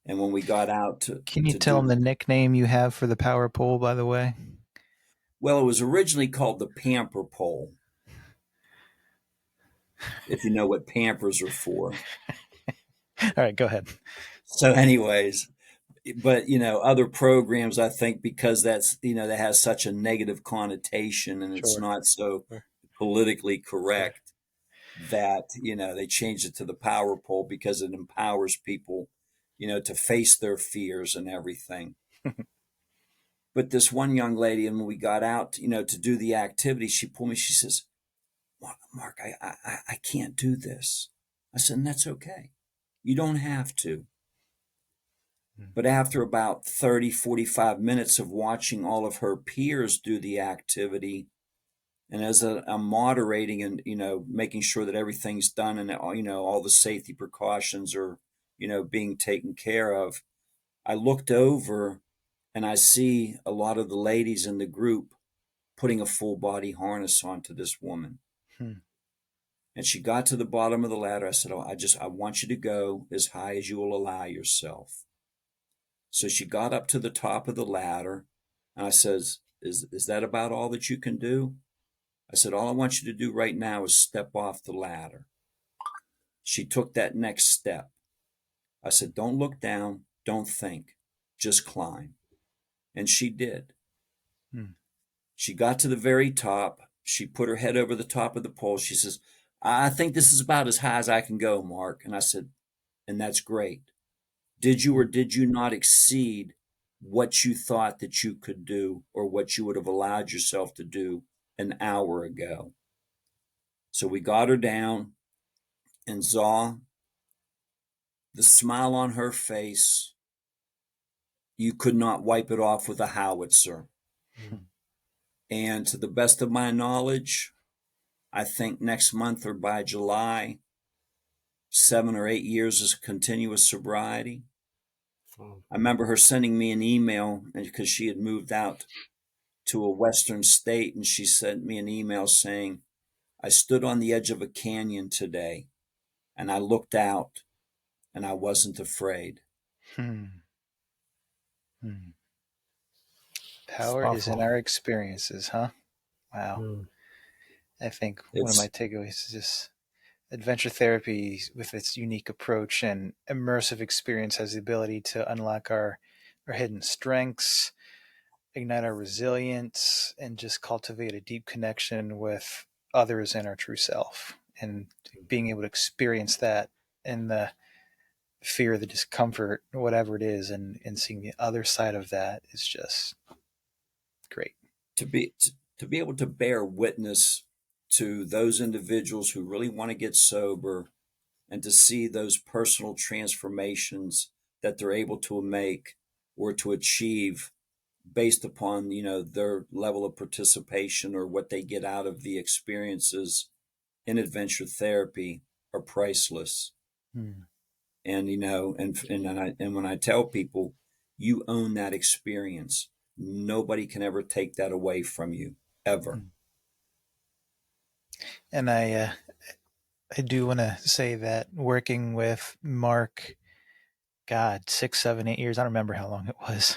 Speaker 3: And when we got out to
Speaker 1: Can you
Speaker 3: to
Speaker 1: tell them
Speaker 3: do,
Speaker 1: the nickname you have for the power pole, by the way?
Speaker 3: well, it was originally called the pamper pole, if you know what pampers are for.
Speaker 1: All right, go ahead.
Speaker 3: So, anyways, but other programs, I think, because that has such a negative connotation and it's
Speaker 1: Sure.
Speaker 3: not so
Speaker 1: Sure.
Speaker 3: politically
Speaker 1: Sure.
Speaker 3: correct, that they changed it to the power pole because it empowers people to face their fears and everything. But this one young lady, and when we got out to do the activity, she pulled me, she says, "Mark, I can't do this." I said, "And that's okay, you don't have to." But after about 30, 45 minutes of watching all of her peers do the activity, and as I'm moderating and, making sure that everything's done and, all the safety precautions are, being taken care of, I looked over and I see a lot of the ladies in the group putting a full body harness onto this woman.
Speaker 1: Hmm.
Speaker 3: And she got to the bottom of the ladder. I said, "Oh, I want you to go as high as you will allow yourself." So she got up to the top of the ladder, and I says, "Is that about all that you can do?" I said, "All I want you to do right now is step off the ladder." She took that next step. I said, "Don't look down, don't think, just climb." And she did.
Speaker 1: Hmm.
Speaker 3: She got to the very top. She put her head over the top of the pole. She says, "I think this is about as high as I can go, Mark." And I said, "And that's great. Did you or did you not exceed what you thought that you could do or what you would have allowed yourself to do an hour ago?" So we got her down, and Zaw, the smile on her face, you could not wipe it off with a howitzer.
Speaker 2: Mm.
Speaker 3: And to the best of my knowledge, I think next month or by July, 7 or 8 years of continuous sobriety.
Speaker 2: Oh,
Speaker 3: I remember her sending me an email because she had moved out to a Western state, and she sent me an email saying, "I stood on the edge of a canyon today and I looked out and I wasn't afraid."
Speaker 1: Hmm. Hmm.
Speaker 2: it's
Speaker 1: Power is in
Speaker 2: powerful.
Speaker 1: our experiences, huh? Wow.
Speaker 2: Mm.
Speaker 1: I think one of my
Speaker 3: It's
Speaker 1: takeaways is just adventure therapy, with its unique approach and immersive experience, has the ability to unlock our hidden strengths, ignite our resilience, and just cultivate a deep connection with others and our true self. And being able to experience that in the fear, the discomfort, whatever it is, and seeing the other side of that is just great.
Speaker 3: To be able to bear witness to those individuals who really want to get sober, and to see those personal transformations that they're able to make or to achieve based upon, you know, their level of participation or what they get out of the experiences in adventure therapy are priceless.
Speaker 1: Hmm.
Speaker 3: And, you know, and when I tell people, you own that experience, nobody can ever take that away from you, ever.
Speaker 1: And I do want to say that working with Mark, God, 6, 7, 8 years, I don't remember how long it was,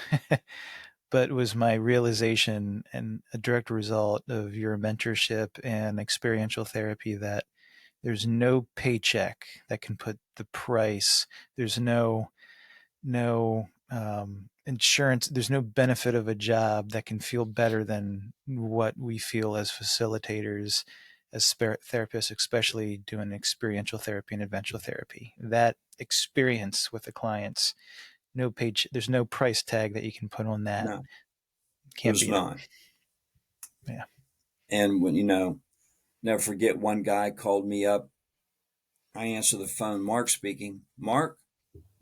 Speaker 1: but it was my realization and a direct result of your mentorship and experiential therapy that there's no paycheck that can put the price. There's no insurance. There's no benefit of a job that can feel better than what we feel as facilitators, as therapists, especially doing experiential therapy and adventure therapy. That experience with the clients, no page, there's no price tag that you can put on that.
Speaker 3: No,
Speaker 1: Can't
Speaker 3: there's
Speaker 1: beat it.
Speaker 3: not.
Speaker 1: Yeah.
Speaker 3: And when, you know, never forget, one guy called me up. I answer the phone. Mark speaking. Mark?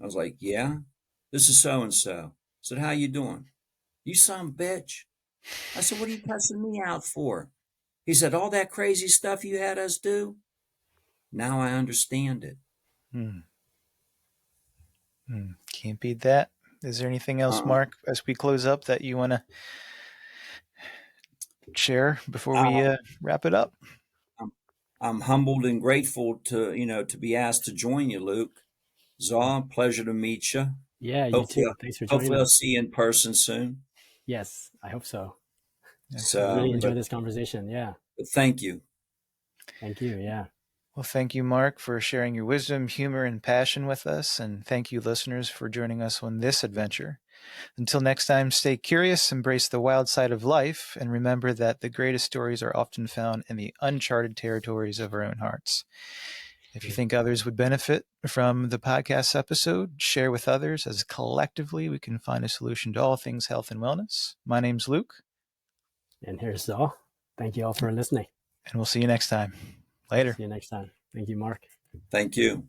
Speaker 3: I was like, yeah, this is so and so. I said, how you doing? You son of a bitch. I said, what are you cussing me out for? He said, all that crazy stuff you had us do. Now I understand it.
Speaker 1: Hmm. Can't beat that. Is there anything else,
Speaker 3: Uh-uh.
Speaker 1: Mark, as we close up that you want to share before we
Speaker 3: Uh,
Speaker 1: wrap it up?
Speaker 3: I'm, I'm humbled and grateful to, you know, to be asked to join you, Luke. Zaw, pleasure to meet you.
Speaker 2: Yeah, you
Speaker 3: Hopefully,
Speaker 2: too. Thanks for joining
Speaker 3: hopefully I'll
Speaker 2: us.
Speaker 3: see you in person soon.
Speaker 2: Yes, I hope so. I really
Speaker 3: So,
Speaker 1: Absolutely.
Speaker 2: enjoyed this conversation. Yeah.
Speaker 3: but thank you.
Speaker 2: Thank you. Yeah.
Speaker 1: Well, thank you, Mark, for sharing your wisdom, humor, and passion with us. And thank you, listeners, for joining us on this adventure. Until next time, stay curious, embrace the wild side of life, and remember that the greatest stories are often found in the uncharted territories of our own hearts. If you think others would benefit from the podcast episode, share with others as collectively we can find a solution to all things health and wellness. My name's Luke.
Speaker 2: And here's Saul. Thank you all for listening.
Speaker 1: And we'll see you next time. Later.
Speaker 2: See you next time. Thank you, Mark.
Speaker 3: Thank you.